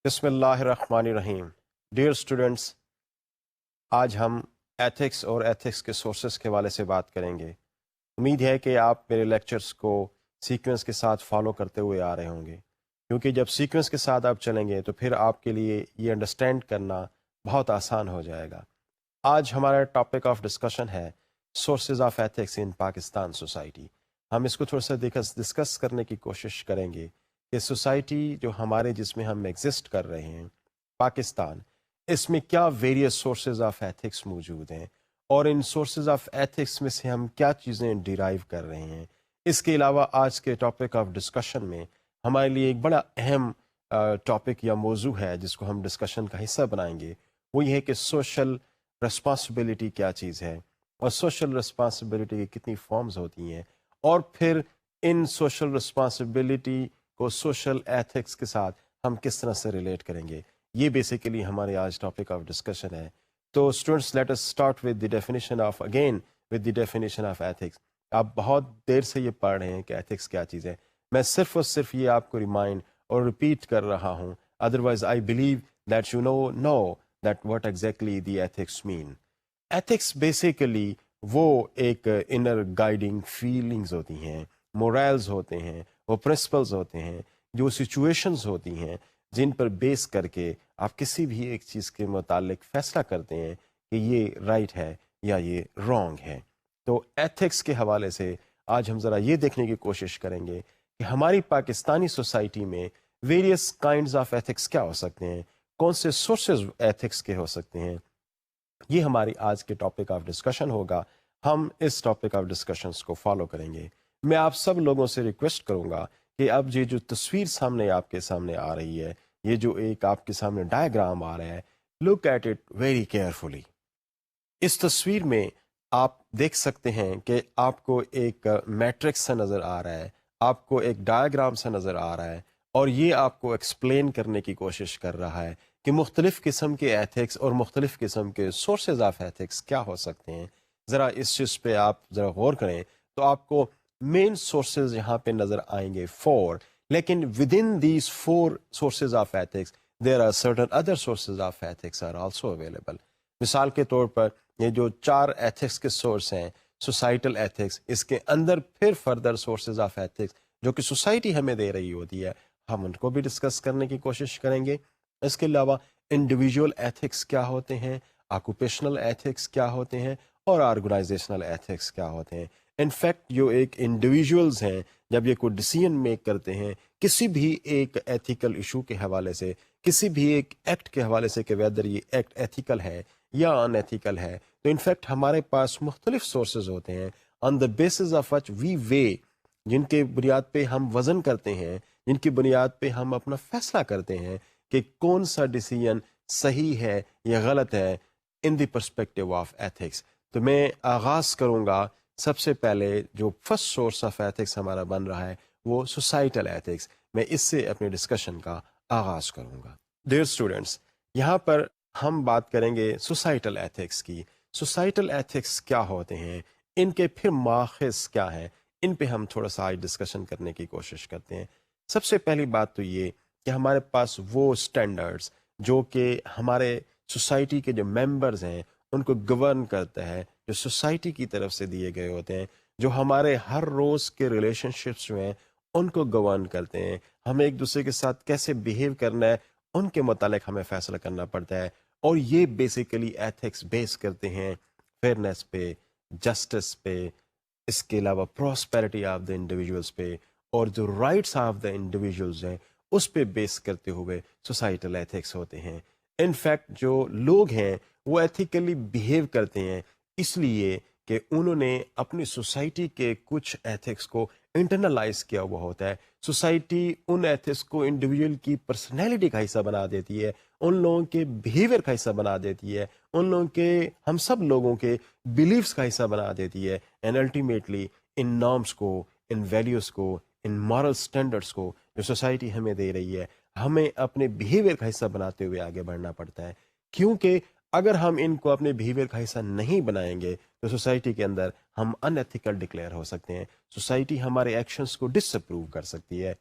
بسم اللہ الرحمن الرحیم. ڈیئر اسٹوڈنٹس، آج ہم ایتھکس اور ایتھکس کے سورسز کے حوالے سے بات کریں گے. امید ہے کہ آپ میرے لیکچرز کو سیکوینس کے ساتھ فالو کرتے ہوئے آ رہے ہوں گے، کیونکہ جب سیکوینس کے ساتھ آپ چلیں گے تو پھر آپ کے لیے یہ انڈرسٹینڈ کرنا بہت آسان ہو جائے گا. آج ہمارا ٹاپک آف ڈسکشن ہے sources of ethics in Pakistan society. ہم اس کو تھوڑا سا ڈسکس کرنے کی کوشش کریں گے کہ سوسائٹی جو ہمارے جس میں ہم ایگزسٹ کر رہے ہیں پاکستان، اس میں کیا ویریس سورسز آف ایتھکس موجود ہیں، اور ان سورسز آف ایتھکس میں سے ہم کیا چیزیں ڈیرائیو کر رہے ہیں. اس کے علاوہ آج کے ٹاپک آف ڈسکشن میں ہمارے لیے ایک بڑا اہم ٹاپک یا موضوع ہے جس کو ہم ڈسکشن کا حصہ بنائیں گے. وہ یہ ہے کہ سوشل رسپانسبلٹی کیا چیز ہے، اور سوشل رسپانسبلٹی کی کتنی فارمز ہوتی ہیں، اور پھر ان سوشل رسپانسبلٹی کو سوشل ایتھکس کے ساتھ ہم کس طرح سے ریلیٹ کریں گے. یہ بیسیکلی ہمارے آج ٹاپک آف ڈسکشن ہے. تو students, let us start with the definition of definition of ethics. آپ بہت دیر سے یہ پڑھ رہے ہیں کہ ایتھکس کیا چیز ہے. میں صرف اور صرف یہ آپ کو ریمائنڈ اور ریپیٹ کر رہا ہوں، otherwise I believe that you know that what exactly the ethics mean. Ethics basically وہ ایک انر گائیڈنگ فیلنگز ہوتی ہیں، مورائلز ہوتے ہیں، وہ پرنسپلز ہوتے ہیں، جو سچویشنز ہوتی ہیں جن پر بیس کر کے آپ کسی بھی ایک چیز کے متعلق فیصلہ کرتے ہیں کہ یہ رائٹ ہے یا یہ رانگ ہے. تو ایتھکس کے حوالے سے آج ہم ذرا یہ دیکھنے کی کوشش کریں گے کہ ہماری پاکستانی سوسائٹی میں ویریس کائنڈز آف ایتھکس کیا ہو سکتے ہیں، کون سے سورسز ایتھکس کے ہو سکتے ہیں. یہ ہماری آج کے ٹاپک آف ڈسکشن ہوگا. ہم اس ٹاپک آف ڈسکشنز کو فالو کریں گے. میں آپ سب لوگوں سے ریکویسٹ کروں گا کہ اب یہ جو تصویر سامنے آپ کے سامنے آ رہی ہے، یہ جو ایک آپ کے سامنے ڈائیگرام آ رہا ہے، look at it very carefully. اس تصویر میں آپ دیکھ سکتے ہیں کہ آپ کو ایک میٹرکس سا نظر آ رہا ہے، آپ کو ایک ڈائیگرام سا نظر آ رہا ہے، اور یہ آپ کو ایکسپلین کرنے کی کوشش کر رہا ہے کہ مختلف قسم کے ایتھکس اور مختلف قسم کے سورسز آف ایتھکس کیا ہو سکتے ہیں. ذرا اس چیز پہ آپ ذرا غور کریں تو آپ کو مین سورسز یہاں پہ نظر آئیں گے 4، لیکن with in these 4 sources of ethics there are certain other sources of ethics are also available. مثال کے طور پر یہ جو 4 ایتھکس کے سورس ہیں، سوسائٹل ایتھکس، اس کے اندر پھر فردر سورسز آف ایتھکس جو کہ سوسائٹی ہمیں دے رہی ہوتی ہے، ہم ان کو بھی ڈسکس کرنے کی کوشش کریں گے. اس کے علاوہ انڈیویجول ایتھکس کیا ہوتے ہیں، آکوپیشنل ایتھکس کیا ہوتے ہیں، اور آرگنائزیشنل ایتھکس کیا ہوتے ہیں. انفیکٹ جو ایک انڈیویجولز ہیں جب یہ کوئی ڈیسیژن میک کرتے ہیں کسی بھی ایک ایتھیکل ایشو کے حوالے سے، کسی بھی ایک ایکٹ کے حوالے سے کہ ویدر یہ ایکٹ ایتھیکل ہے یا ان ایتھیکل ہے، تو انفیکٹ ہمارے پاس مختلف سورسز ہوتے ہیں آن دا بیسس آف وچ وی وے، جن کے بنیاد پہ ہم وزن کرتے ہیں، جن کی بنیاد پہ ہم اپنا فیصلہ کرتے ہیں کہ کون سا ڈیسیژن صحیح ہے یا غلط ہے ان دی پرسپیکٹو آف ایتھکس. تو میں آغاز کروں گا. سب سے پہلے جو فرسٹ سورس آف ایتھکس ہمارا بن رہا ہے وہ سوسائٹل ایتھکس. میں اس سے اپنے ڈسکشن کا آغاز کروں گا. ڈیئر اسٹوڈنٹس، یہاں پر ہم بات کریں گے سوسائٹل ایتھکس کی. سوسائٹل ایتھکس کیا ہوتے ہیں، ان کے پھر ماخذ کیا ہیں، ان پہ ہم تھوڑا سا آج ڈسکشن کرنے کی کوشش کرتے ہیں. سب سے پہلی بات تو یہ کہ ہمارے پاس وہ سٹینڈرڈز جو کہ ہمارے سوسائٹی کے جو ممبرز ہیں ان کو گورن کرتا ہے، جو سوسائٹی کی طرف سے دیے گئے ہوتے ہیں، جو ہمارے ہر روز کے ریلیشن شپس جو ہیں ان کو گورن کرتے ہیں. ہمیں ایک دوسرے کے ساتھ کیسے بیہیو کرنا ہے ان کے متعلق ہمیں فیصلہ کرنا پڑتا ہے. اور یہ بیسیکلی ایتھکس بیس کرتے ہیں فیئرنیس پہ، جسٹس پہ، اس کے علاوہ پراسپیرٹی آف دا انڈیویجولس پہ، اور جو رائٹس آف دا انڈیویجولز ہیں اس پہ بیس کرتے ہوئے سوسائٹل ایتھکس ہوتے ہیں. انفیکٹ جو لوگ ہیں وہ ایتھیکلی بیہیو کرتے ہیں اس لیے کہ انہوں نے اپنی سوسائٹی کے کچھ ایتھکس کو انٹرنلائز کیا ہوا ہوتا ہے. سوسائٹی ان ایتھکس کو انڈیویجول کی پرسنالٹی کا حصہ بنا دیتی ہے، ان لوگوں کے بیہیویئر کا حصہ بنا دیتی ہے، ان لوگوں کے، ہم سب لوگوں کے بلیفس کا حصہ بنا دیتی ہے. اینڈ الٹیمیٹلی ان نارمس کو، ان ویلیوز کو، ان مارل سٹینڈرڈس کو جو سوسائٹی ہمیں دے رہی ہے، ہمیں اپنے بیہیویئر کا حصہ بناتے ہوئے آگے بڑھنا پڑتا ہے. کیونکہ اگر ہم ان کو اپنے بیہیویئر کا حصہ نہیں بنائیں گے تو سوسائٹی کے اندر ہم ان ایتھیکل ڈکلیئر ہو سکتے ہیں. سوسائٹی ہمارے ایکشنز کو ڈس اپروو کر سکتی ہے.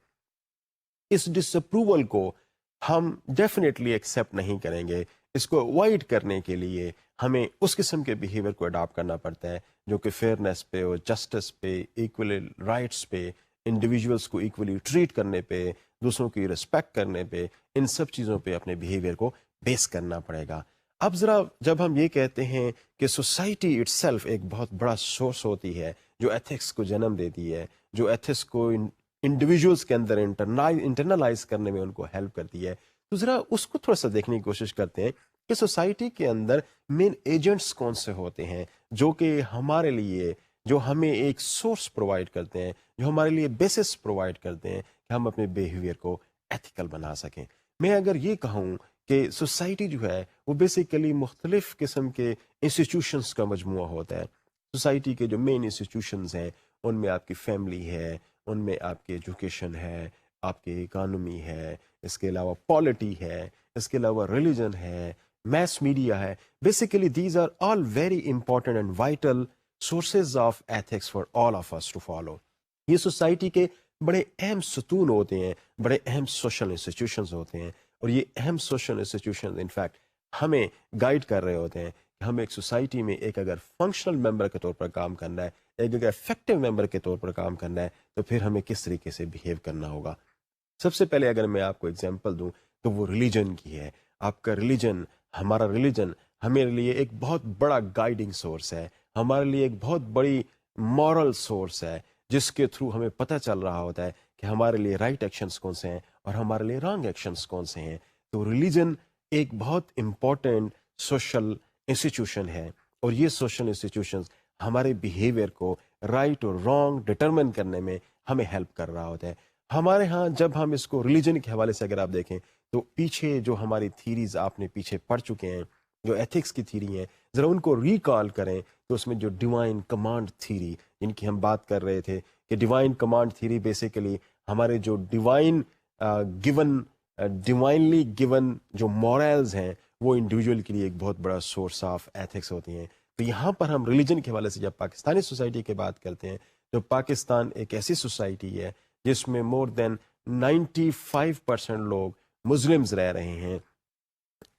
اس ڈس اپروول کو ہم ڈیفینیٹلی ایکسیپٹ نہیں کریں گے. اس کو اوائڈ کرنے کے لیے ہمیں اس قسم کے بیہیویئر کو اڈاپٹ کرنا پڑتا ہے جو کہ فیئرنیس پہ اور جسٹس پہ، ایکول رائٹس پہ، انڈیویجولس کو ایکولی ٹریٹ کرنے پہ، دوسروں کی رسپیکٹ کرنے پہ، ان سب چیزوں پہ اپنے بیہیویئر کو بیس کرنا پڑے گا. اب ذرا جب ہم یہ کہتے ہیں کہ سوسائٹی اٹ سیلف ایک بہت بڑا سورس ہوتی ہے جو ایتھکس کو جنم دیتی ہے، جو ایتھکس کو انڈیویجولس کے اندر انٹرنلائز کرنے میں ان کو ہیلپ کرتی ہے، تو ذرا اس کو تھوڑا سا دیکھنے کی کوشش کرتے ہیں کہ سوسائٹی کے اندر مین ایجنٹس کون سے ہوتے ہیں جو کہ ہمارے لیے، جو ہمیں ایک سورس پرووائڈ کرتے ہیں، جو ہمارے لیے بیسس پرووائڈ کرتے ہیں کہ ہم اپنے بیہیویئر کو ایتھیکل بنا سکیں. میں اگر یہ کہوں کہ سوسائٹی جو ہے وہ بیسیکلی مختلف قسم کے انسٹیٹیوشنس کا مجموعہ ہوتا ہے. سوسائٹی کے جو مین انسٹیٹیوشنز ہیں ان میں آپ کی فیملی ہے، ان میں آپ کی ایجوکیشن ہے، آپ کی اکانومی ہے، اس کے علاوہ پالیٹی ہے، اس کے علاوہ ریلیجن ہے، میس میڈیا ہے. Basically these are all very important and vital sources of ethics for all of us to follow. یہ سوسائٹی کے بڑے اہم ستون ہوتے ہیں، بڑے اہم سوشل انسٹیٹیوشنز ہوتے ہیں، اور یہ اہم سوشل انسٹیٹیوشنز انفیکٹ ہمیں گائیڈ کر رہے ہوتے ہیں کہ ہم ایک سوسائٹی میں ایک اگر فنکشنل ممبر کے طور پر کام کرنا ہے، ایک اگر افیکٹو ممبر کے طور پر کام کرنا ہے، تو پھر ہمیں کس طریقے سے بیہیو کرنا ہوگا. سب سے پہلے اگر میں آپ کو اگزامپل دوں تو وہ ریلیجن کی ہے. آپ کا ریلیجن، ہمارا ریلیجن ہمارے لیے ایک بہت بڑا گائیڈنگ سورس ہے، ہمارے لیے ایک بہت بڑی مورل سورس ہے جس کے تھرو ہمیں پتہ چل رہا ہوتا ہے کہ ہمارے لیے رائٹ ایکشنز کون سے ہیں اور ہمارے لیے رانگ ایکشنز کون سے ہیں. تو ریلیجن ایک بہت امپورٹنٹ سوشل انسٹیٹیوشن ہے، اور یہ سوشل انسٹیٹیوشنز ہمارے بیہیویئر کو رائٹ اور رانگ ڈٹرمن کرنے میں ہمیں ہیلپ کر رہا ہوتا ہے. ہمارے ہاں جب ہم اس کو ریلیجن کے حوالے سے اگر آپ دیکھیں تو پیچھے جو ہماری تھیریز آپ نے پیچھے پڑھ چکے ہیں، جو ایتھکس کی تھیری ہیں، ذرا ان کو ریکال کریں تو اس میں جو ڈیوائن کمانڈ تھیری جن کی ہم بات کر رہے تھے کہ ڈیوائن کمانڈ تھیری بیسیکلی ہمارے جو ڈیوائنلی گیون جو مورلز ہیں وہ انڈیویجول کے لیے ایک بہت بڑا سورس آف ایتھکس ہوتی ہیں. تو یہاں پر ہم ریلیجن کے حوالے سے جب پاکستانی سوسائٹی کی بات کرتے ہیں تو پاکستان ایک ایسی سوسائٹی ہے جس میں مور دین 95% لوگ مسلمز رہ رہے ہیں،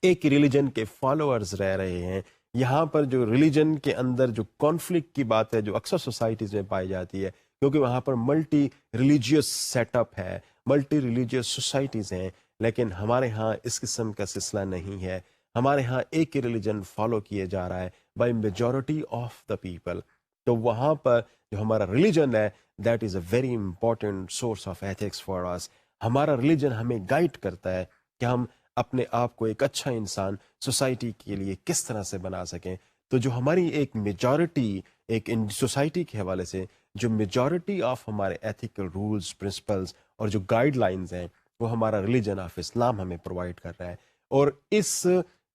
ایک ریلیجن کے فالوورز رہ رہے ہیں. یہاں پر جو ریلیجن کے اندر جو کانفلکٹ کی بات ہے جو اکثر سوسائٹیز میں پائی جاتی ہے، کیونکہ وہاں پر ملٹی ریلیجیس سیٹ اپ ہے، ملٹی ریلیجیس سوسائٹیز ہیں، لیکن ہمارے ہاں اس قسم کا سلسلہ نہیں ہے. ہمارے ہاں ایک ہی ریلیجن فالو کیے جا رہا ہے by majority of the people. تو وہاں پر جو ہمارا ریلیجن ہے that is a very important source of ethics for us. ہمارا ریلیجن ہمیں گائیڈ کرتا ہے کہ ہم اپنے آپ کو ایک اچھا انسان سوسائٹی کے لیے کس طرح سے بنا سکیں. تو جو ہماری ایک میجورٹی ایک سوسائٹی کے حوالے سے جو میجورٹی آف ہمارے ایتھیکل رولز پرنسپلز اور جو گائیڈ لائنز ہیں وہ ہمارا ریلیجن آف اسلام ہمیں پرووائڈ کر رہا ہے. اور اس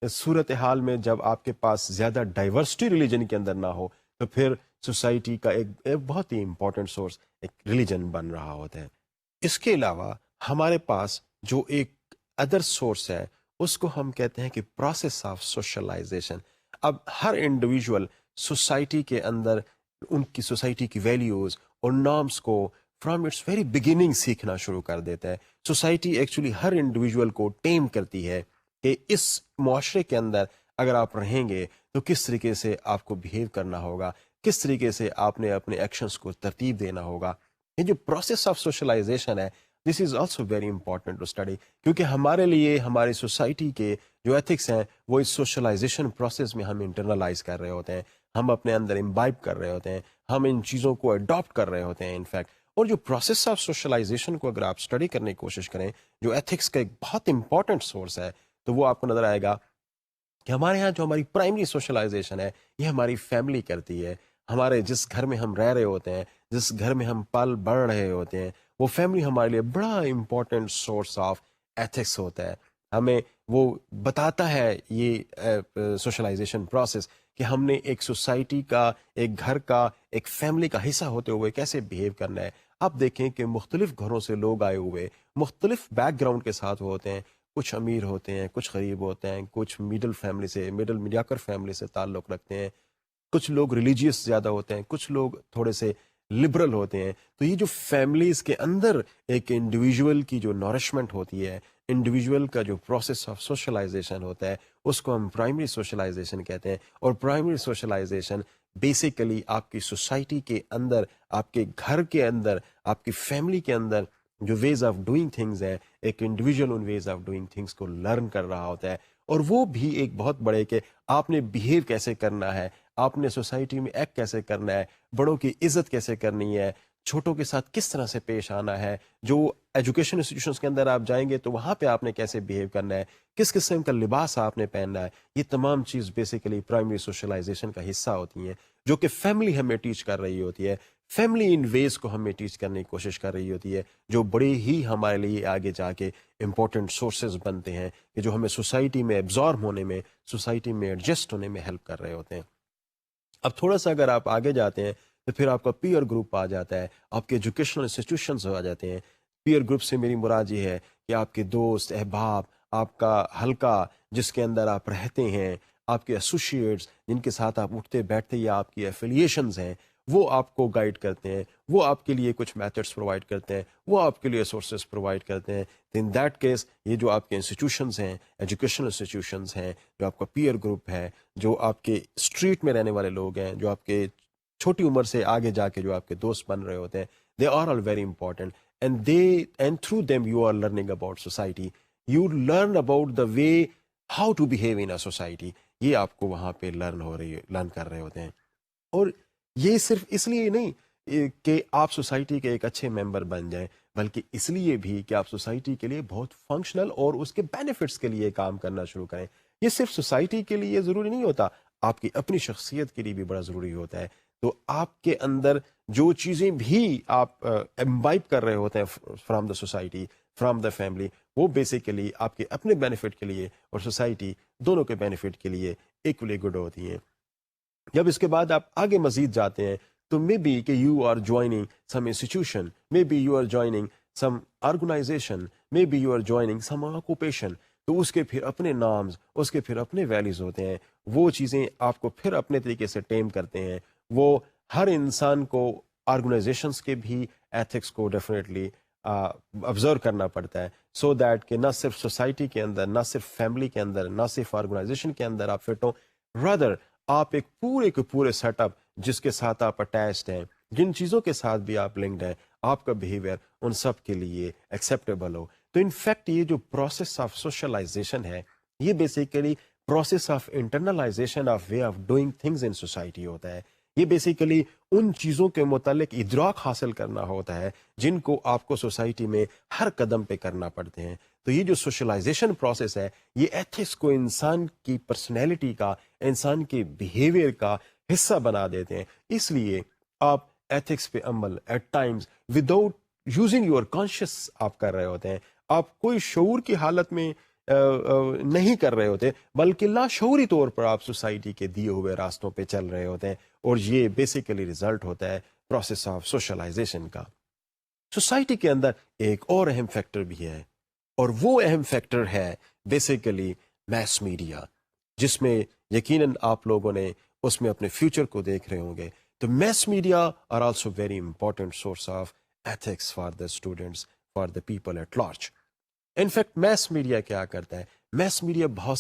صورتحال میں جب آپ کے پاس زیادہ ڈائیورسٹی ریلیجن کے اندر نہ ہو تو پھر سوسائٹی کا ایک بہت ہی امپورٹنٹ سورس ایک ریلیجن بن رہا ہوتا ہے. اس کے علاوہ ہمارے پاس جو ایک ادر سورس ہے اس کو ہم کہتے ہیں کہ پروسیس آف سوشلائزیشن. اب ہر انڈیویجول سوسائٹی کے اندر ان کی سوسائٹی کی ویلیوز اور نارمس کو فرام اٹس ویری بگننگ سیکھنا شروع کر دیتا ہے. سوسائٹی ایکچولی ہر انڈیویجول کو ٹیم کرتی ہے کہ اس معاشرے کے اندر اگر آپ رہیں گے تو کس طریقے سے آپ کو بیہیو کرنا ہوگا، کس طریقے سے آپ نے اپنے ایکشنز کو ترتیب دینا ہوگا. یہ جو پروسیس آف سوشلائزیشن ہے this is also very important to study, کیونکہ ہمارے لیے ہماری سوسائٹی کے جو ایتھکس ہیں وہ اس سوشلائزیشن پروسیس میں ہم انٹرنلائز کر رہے ہوتے ہیں، ہم اپنے اندر امبائب کر رہے ہوتے ہیں، ہم ان چیزوں کو اڈاپٹ کر رہے ہوتے ہیں انفیکٹ. اور جو پروسیس آف سوشلائزیشن کو اگر آپ اسٹڈی کرنے کی کوشش کریں جو ایتھکس کا ایک بہت امپورٹنٹ سورس ہے تو وہ آپ کو نظر آئے گا کہ ہمارے ہاں جو ہماری پرائمری سوشلائزیشن ہے یہ ہماری فیملی کرتی ہے. ہمارے جس گھر میں ہم رہ رہے ہوتے ہیں، جس گھر میں ہم پل بڑھ رہے ہوتے ہیں، وہ فیملی ہمارے لیے بڑا امپورٹنٹ سورس آف ایتھکس ہوتا ہے. ہمیں وہ بتاتا ہے یہ سوشلائزیشن پروسیس کہ ہم نے ایک سوسائٹی کا، ایک گھر کا، ایک فیملی کا حصہ ہوتے ہوئے کیسے بیہیو کرنا ہے. آپ دیکھیں کہ مختلف گھروں سے لوگ آئے ہوئے مختلف بیک گراؤنڈ کے ساتھ ہوتے ہیں، کچھ امیر ہوتے ہیں، کچھ غریب ہوتے ہیں، کچھ مڈل فیملی سے، مڈل میڈیاکر فیملی سے تعلق رکھتے ہیں، کچھ لوگ ریلیجیس زیادہ ہوتے ہیں، کچھ لوگ تھوڑے سے لبرل ہوتے ہیں. تو یہ جو فیملیز کے اندر ایک انڈیویجول کی جو نورشمنٹ ہوتی ہے, انڈیویجول کا جو پروسیس آف سوشلائزیشن ہوتا ہے, اس کو ہم پرائمری سوشلائزیشن کہتے ہیں. اور پرائمری سوشلائزیشن بیسیکلی آپ کی سوسائٹی کے اندر, آپ کے گھر کے اندر, آپ کی فیملی کے اندر جو ویز آف ڈوئنگ تھنگز ہیں, ایک individual in ways of doing things کو لرن کر رہا ہوتا ہے. اور وہ بھی ایک بہت بڑے کہ آپ نے بیہیو کیسے کرنا ہے, آپ نے سوسائٹی میں ایکٹ کیسے کرنا ہے, بڑوں کی عزت کیسے کرنی ہے, چھوٹوں کے ساتھ کس طرح سے پیش آنا ہے. جو ایجوکیشن انسٹیٹیوشنس کے اندر آپ جائیں گے تو وہاں پہ آپ نے کیسے بیہیو کرنا ہے, کس قسم کا لباس آپ نے پہننا ہے, یہ تمام چیز بیسیکلی پرائمری سوشلائزیشن کا حصہ ہوتی ہیں, جو کہ فیملی ہمیں ٹیچ کر رہی ہوتی ہے. فیملی ان ویز کو ہمیں ٹیچ کرنے کی کوشش کر رہی ہوتی ہے, جو بڑے ہی ہمارے لیے آگے جا کے امپورٹنٹ سورسز بنتے ہیں, کہ جو ہمیں سوسائٹی میں ایبزارب ہونے میں, سوسائٹی میں ایڈجسٹ ہونے میں ہیلپ کر رہے ہوتے ہیں. اب تھوڑا سا اگر آپ آگے جاتے ہیں تو پھر آپ کا پیئر گروپ آ جاتا ہے, آپ کے ایجوکیشنل انسٹیٹیوشنز آ جاتے ہیں. پیئر گروپ سے میری مراد یہ ہے کہ آپ کے دوست, احباب, آپ کا حلقہ جس کے اندر آپ رہتے ہیں, آپ کے ایسوسیٹس جن کے ساتھ آپ اٹھتے بیٹھتے یا آپ کی ایفیلیشنز ہیں, وہ آپ کو گائیڈ کرتے ہیں, وہ آپ کے لیے کچھ میتھڈس پرووائڈ کرتے ہیں, وہ آپ کے لیے سورسز پرووائڈ کرتے ہیں. ان دیٹ کیس یہ جو آپ کے انسٹیٹیوشنز ہیں, ایجوکیشنل انسٹیٹیوشنز ہیں, جو آپ کا پیئر گروپ ہے, جو آپ کے اسٹریٹ میں رہنے والے لوگ ہیں, جو آپ کے چھوٹی عمر سے آگے جا کے جو آپ کے دوست بن رہے ہوتے ہیں, they are all very important. And through them you are learning about society, you learn about the way how to behave in a society. یہ آپ کو وہاں پہ لرن کر رہے ہوتے ہیں. اور یہ صرف اس لیے نہیں کہ آپ سوسائٹی کے ایک اچھے ممبر بن جائیں, بلکہ اس لیے بھی کہ آپ سوسائٹی کے لیے بہت فنکشنل اور اس کے بینیفٹس کے لیے کام کرنا شروع کریں. یہ صرف سوسائٹی کے لیے ضروری نہیں ہوتا, آپ کی اپنی شخصیت کے لیے بھی بڑا ضروری ہوتا ہے. تو آپ کے اندر جو چیزیں بھی آپ امبائب کر رہے ہوتے ہیں from the society, from the family, وہ بیسیکلی آپ کے اپنے بینیفٹ کے لیے اور سوسائٹی دونوں کے بینیفٹ کے لیے ایکولی گڈ ہوتی ہیں. جب اس کے بعد آپ آگے مزید جاتے ہیں تو مے بی کہ you are joining some institution, maybe you are joining some organisation, maybe you are joining some occupation. تو اس کے پھر اپنے نامز, اس کے پھر اپنے ویلیوز ہوتے ہیں, وہ چیزیں آپ کو پھر اپنے طریقے سے ٹیم کرتے ہیں. وہ ہر انسان کو آرگنائزیشنس کے بھی ایتھکس کو ڈیفینیٹلی آبزرو کرنا پڑتا ہے, سو دیٹ کہ نہ صرف سوسائٹی کے اندر, نہ صرف فیملی کے اندر, نہ صرف آرگنائزیشن کے اندر آپ فٹ ہوں, رادر آپ ایک پورے کے پورے سیٹ اپ جس کے ساتھ آپ اٹیچڈ ہیں, جن چیزوں کے ساتھ بھی آپ لنکڈ ہیں, آپ کا بیہیویئر ان سب کے لیے ایکسیپٹیبل ہو. تو انفیکٹ یہ جو پروسیس آف سوشلائزیشن ہے, یہ basically process of internalisation of way of doing things in society ہوتا ہے. یہ بیسیکلی ان چیزوں کے متعلق ادراک حاصل کرنا ہوتا ہے جن کو آپ کو سوسائٹی میں ہر قدم پہ کرنا پڑتے ہیں. تو یہ جو سوشلائزیشن پروسیس ہے, یہ ایتھکس کو انسان کی پرسنالٹی کا, انسان کے بیہیویئر کا حصہ بنا دیتے ہیں. اس لیے آپ ایتھکس پہ عمل at times without using your conscious آپ کر رہے ہوتے ہیں. آپ کوئی شعور کی حالت میں نہیں کر رہے ہوتے, بلکہ لاشعوری طور پر آپ سوسائٹی کے دیے ہوئے راستوں پہ چل رہے ہوتے ہیں. اور یہ بیسیکلی ریزلٹ ہوتا ہے پروسیس آف سوشلائزیشن کا. سوسائٹی کے اندر ایک اور اہم فیکٹر بھی ہے, اور وہ اہم فیکٹر ہے بیسیکلی میس میڈیا, جس میں یقیناً آپ لوگوں نے اس میں اپنے فیوچر کو دیکھ رہے ہوں گے. تو mass media are also very important source of ethics for the students, for the people at large. In fact mass media کیا کرتا ہے؟ میس میڈیا بہت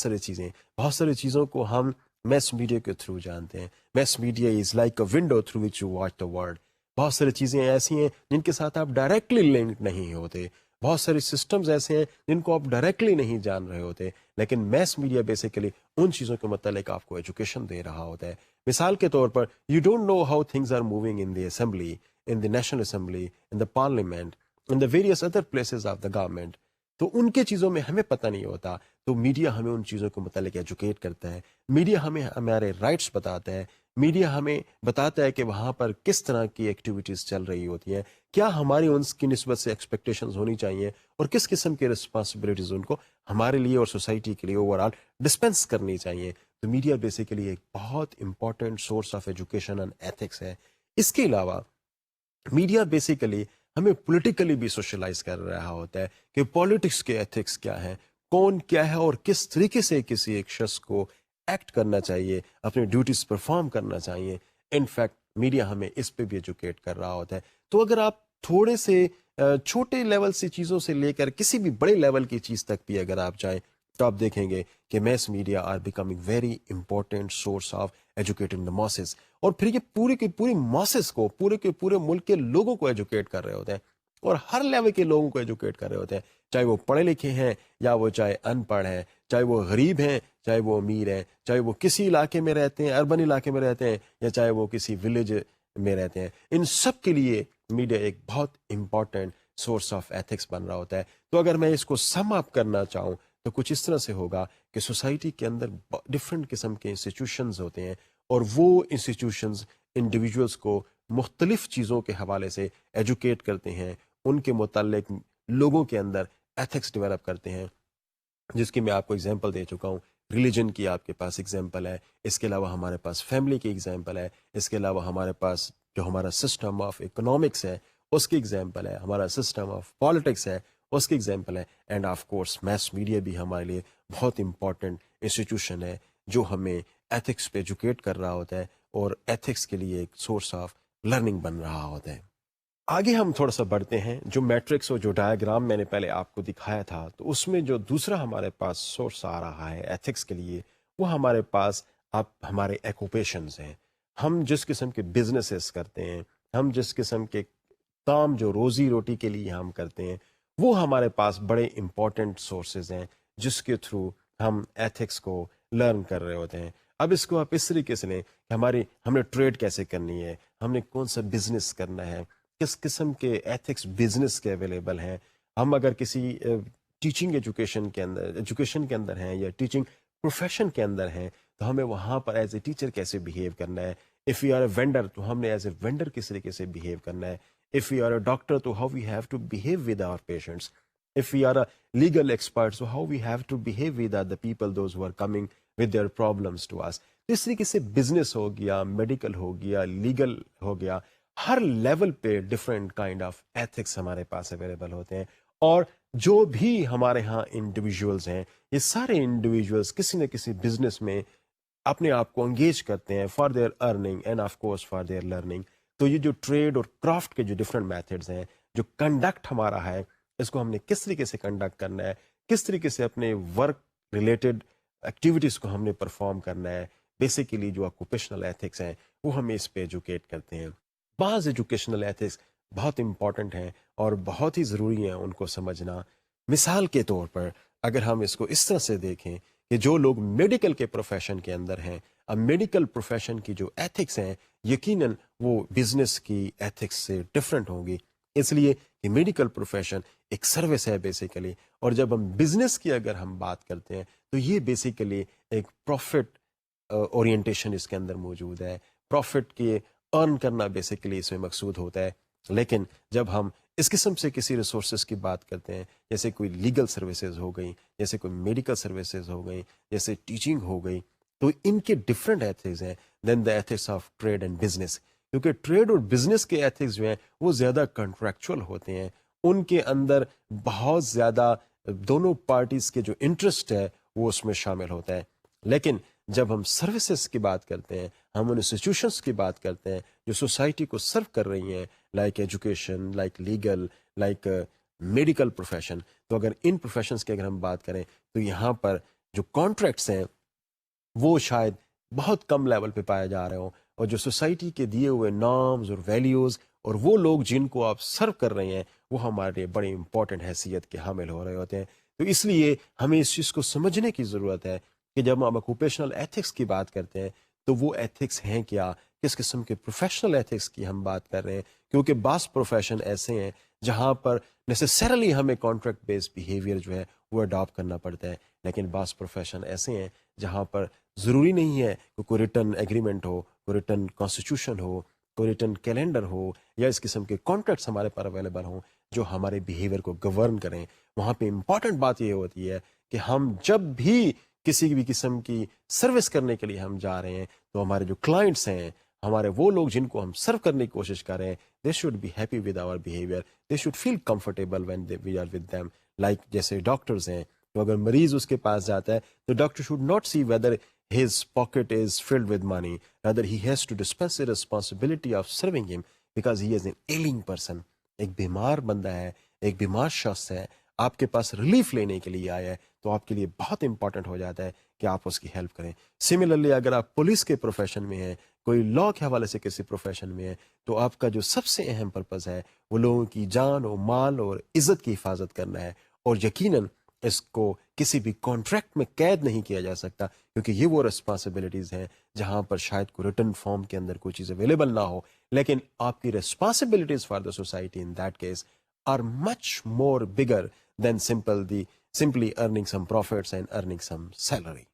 ساری چیزوں کو ہم میس میڈیا کے تھرو جانتے ہیں. Mass media is like a window through which you watch the world. بہت ساری چیزیں ایسی ہیں جن کے ساتھ آپ ڈائریکٹلی لنک نہیں ہوتے, بہت سارے سسٹمز ایسے ہیں جن کو آپ ڈائریکٹلی نہیں جان رہے ہوتے, لیکن میس میڈیا بیسیکلی ان چیزوں کے متعلق آپ کو ایجوکیشن دے رہا ہوتا ہے. مثال کے طور پر you don't know how things are moving in the assembly, in the national assembly, in the parliament, in the various other places of the government. تو ان کے چیزوں میں ہمیں پتہ نہیں ہوتا, تو میڈیا ہمیں ان چیزوں کے متعلق ایجوکیٹ کرتا ہے. میڈیا ہمیں ہمارے رائٹس بتاتا ہے, میڈیا ہمیں بتاتا ہے کہ وہاں پر کس طرح کی ایکٹیویٹیز چل رہی ہوتی ہیں, کیا ہماری ان کی نسبت سے ایکسپیکٹیشنز ہونی چاہیے, اور کس قسم کی رسپانسبلٹیز ان کو ہمارے لیے اور سوسائٹی کے لیے اوور آل ڈسپینس کرنی چاہیے. تو میڈیا بیسیکلی ایک بہت important source of education and ethics ہے. اس کے علاوہ میڈیا بیسیکلی ہمیں پولیٹیکلی بھی سوشلائز کر رہا ہوتا ہے کہ پالیٹکس کے ایتھکس کیا ہیں, کون کیا ہے, اور کس طریقے سے کسی ایک شخص کو ایکٹ کرنا چاہیے, اپنی ڈیوٹیز پرفارم کرنا چاہیے. انفیکٹ میڈیا ہمیں اس پہ بھی ایجوکیٹ کر رہا ہوتا ہے. تو اگر آپ تھوڑے سے چھوٹے لیول سے چیزوں سے لے کر کسی بھی بڑے لیول کی چیز تک بھی اگر آپ جائیں تو آپ دیکھیں گے کہ mass media are becoming very important source of educating the masses. اور پھر یہ پورے کے پورے ماسز کو، پورے کے پورے ملک کے لوگوں کو ایجوکیٹ کر رہے ہوتے ہیں، اور ہر لیول کے لوگوں کو ایجوکیٹ کر رہے ہوتے ہیں، چاہے وہ پڑھے لکھے ہیں یا وہ چاہے ان پڑھ ہیں، چاہے وہ غریب ہیں چاہے وہ امیر ہیں، چاہے وہ کسی علاقے میں رہتے ہیں، اربن علاقے میں رہتے ہیں، یا چاہے وہ کسی ولیج میں رہتے ہیں. ان سب کے لیے میڈیا ایک بہت امپورٹنٹ سورس آف ایتھکس بن رہا ہوتا ہے. تو اگر میں اس کو سم اپ کرنا چاہوں تو کچھ اس طرح سے ہوگا کہ سوسائٹی کے اندر ڈفرینٹ قسم کے انسٹیٹیوشنز ہوتے ہیں، اور وہ انسٹیٹیوشنز انڈیویجولس کو مختلف چیزوں کے حوالے سے ایجوکیٹ کرتے ہیں، ان کے متعلق لوگوں کے اندر ایتھکس ڈیولپ کرتے ہیں، جس کی میں آپ کو اگزامپل دے چکا ہوں. ریلیجن کی آپ کے پاس اگزامپل ہے، اس کے علاوہ ہمارے پاس فیملی کی اگزامپل ہے، اس کے علاوہ ہمارے پاس جو ہمارا سسٹم آف اکنامکس ہے اس کی اگزامپل ہے، ہمارا سسٹم آف پالیٹکس ہے اس کی اگزامپل ہے، and of course mass media بھی ہمارے لیے بہت امپورٹنٹ انسٹیٹیوشن ہے جو ہمیں ایتھکس پہ ایجوکیٹ کر رہا ہوتا ہے اور ایتھکس کے لیے ایک سورس آف لرننگ بن رہا ہوتا ہے. آگے ہم تھوڑا سا بڑھتے ہیں. جو میٹرکس اور جو ڈائیگرام میں نے پہلے آپ کو دکھایا تھا، تو اس میں جو دوسرا ہمارے پاس سورس آ رہا ہے ایتھکس کے لیے، وہ ہمارے پاس اب ہمارے ایکوپیشنز ہیں. ہم جس قسم کے بزنسز کرتے ہیں، ہم جس قسم کے کام جو روزی روٹی کے لیے ہم کرتے ہیں، وہ ہمارے پاس بڑے امپورٹنٹ سورسز ہیں جس کے تھرو ہم ایتھکس کو لرن کر رہے ہوتے ہیں. اب اس کو آپ اس طریقے سے لیں کہ ہم نے ٹریڈ کیسے کرنی ہے، ہم نے کون سا بزنس کرنا ہے، کس قسم کے ایتھکس بزنس کے اویلیبل ہیں. ہم اگر کسی ٹیچنگ ایجوکیشن کے اندر ہیں یا ٹیچنگ پروفیشن کے اندر ہیں تو ہمیں وہاں پر ایز اے ٹیچر کیسے بیہیو کرنا ہے. If you are a vendor تو ہم نے ایز اے وینڈر کس طریقے سے بیہیو کرنا ہے. If you are a doctor تو how we have to behave with our patients. If you are a legal expert تو how we have to behave with the people those who are coming with their problems to us. اس طریقے سے business ہو گیا، medical ہو گیا، legal ہو گیا، ہر level پہ different kind of ethics ہمارے پاس available ہوتے ہیں. اور جو بھی ہمارے ہاں انڈیویجولز ہیں، یہ سارے انڈیویجولز کسی نہ کسی بزنس میں اپنے آپ کو انگیج کرتے ہیں for their earning and of course for their learning. تو یہ جو ٹریڈ اور کرافٹ کے جو ڈفرینٹ میتھڈز ہیں، جو کنڈکٹ ہمارا ہے، اس کو ہم نے کس طریقے سے کنڈکٹ کرنا ہے، کس طریقے سے اپنے ورک ریلیٹڈ ایکٹیویٹیز کو ہم نے پرفارم کرنا ہے، بیسیکلی جو آکوپیشنل ایتھکس ہیں وہ ہمیں اس پہ ایجوکیٹ کرتے ہیں. بعض ایجوکیشنل ایتھکس بہت امپورٹنٹ ہیں اور بہت ہی ضروری ہیں ان کو سمجھنا. مثال کے طور پر اگر ہم اس کو اس طرح سے دیکھیں کہ جو لوگ میڈیکل کے پروفیشن کے اندر ہیں، اب میڈیکل پروفیشن کی جو ایتھکس ہیں یقیناً وہ بزنس کی ایتھکس سے ڈفرینٹ ہوں گی، اس لیے کہ میڈیکل پروفیشن ایک سروس ہے بیسیکلی. اور جب ہم بزنس کی اگر ہم بات کرتے ہیں تو یہ بیسیکلی ایک پروفٹ اورینٹیشن اس کے اندر موجود ہے. پروفٹ کے ارن کرنا بیسیکلی اس میں مقصود ہوتا ہے. لیکن جب ہم اس قسم سے کسی ریسورسز کی بات کرتے ہیں، جیسے کوئی لیگل سروسز ہو گئیں، جیسے کوئی میڈیکل سروسز ہو گئیں، جیسے ٹیچنگ ہو گئی، تو ان کے ڈفرینٹ ایتھکس ہیں then the ethics of trade and business. کیونکہ ٹریڈ اور بزنس کے ایتھکس جو ہیں وہ زیادہ کنٹریکچوئل ہوتے ہیں، ان کے اندر بہت زیادہ دونوں پارٹیز کے جو انٹرسٹ ہے وہ اس میں شامل ہوتا ہے. لیکن جب ہم سروسز کی بات کرتے ہیں، ہم ان انسٹیٹیوشنس کی بات کرتے ہیں جو سوسائٹی کو سرو کر رہی ہیں، like education, like legal, like medical profession, تو اگر ان پروفیشنس کی اگر ہم بات کریں تو یہاں پر جو کانٹریکٹس ہیں وہ شاید بہت کم لیول پہ پائے جا رہے ہوں، اور جو سوسائٹی کے دیے ہوئے نارمز اور ویلیوز اور وہ لوگ جن کو آپ سرو کر رہے ہیں وہ ہمارے لیے بڑی امپورٹنٹ حیثیت کے حامل ہو رہے ہوتے ہیں. تو اس لیے ہمیں اس چیز کو سمجھنے کی ضرورت ہے کہ جب ہم آکوپیشنل ایتھکس کی بات کرتے ہیں تو وہ ایتھکس ہیں کیا، کس قسم کے پروفیشنل ایتھکس کی ہم بات کر رہے ہیں. کیونکہ بعض پروفیشن ایسے ہیں جہاں پر نیسیسریلی ہمیں کانٹریکٹ بیس بیہیویئر جو ہے وہ اڈاپٹ کرنا پڑتا ہے، لیکن بعض پروفیشن ایسے ہیں جہاں پر ضروری نہیں ہے کہ کوئی ریٹن ایگریمنٹ ہو، کوئی ریٹن کانسٹیٹیوشن ہو، کوئی ریٹن کیلنڈر ہو، یا اس قسم کے کانٹریکٹس ہمارے پر اویلیبل ہوں جو ہمارے بیہیویئر کو گورن کریں. وہاں پہ امپورٹنٹ بات یہ ہوتی ہے کہ ہم جب بھی کسی بھی قسم کی سروس کرنے کے لیے ہم جا رہے ہیں تو ہمارے جو کلائنٹس ہیں، ہمارے وہ لوگ جن کو ہم سرو کرنے کی کوشش کر رہے ہیں، they should be happy with our behaviour, they should feel comfortable when we are with them. Like جیسے ڈاکٹرز ہیں، تو اگر مریض اس کے پاس جاتا ہے تو doctor should not see whether his pocket is filled with money. Rather, he has to dispense the responsibility of serving him because he is an ailing person. ایک بیمار بندہ ہے, ایک بیمار شخص ہے, آپ کے پاس ریلیف لینے کے لیے آیا ہے, تو آپ کے لیے بہت امپورٹنٹ ہو جاتا ہے کہ آپ اس کی ہیلپ کریں. سملرلی اگر آپ پولیس کے پروفیشن میں ہیں, کوئی لا کے حوالے سے کسی پروفیشن میں ہے, تو آپ کا جو سب سے اہم پرپز ہے وہ لوگوں کی جان و مال اور عزت کی حفاظت کرنا ہے. اور یقیناً اس کو کسی بھی کانٹریکٹ میں قید نہیں کیا جا سکتا, کیونکہ یہ وہ رسپانسبلٹیز ہیں جہاں پر شاید کوئی ریٹن فارم کے اندر کوئی چیز اویلیبل نہ ہو, لیکن آپ کی responsibilities for the society in that case are much more bigger than simply earning some profits and earning some salary.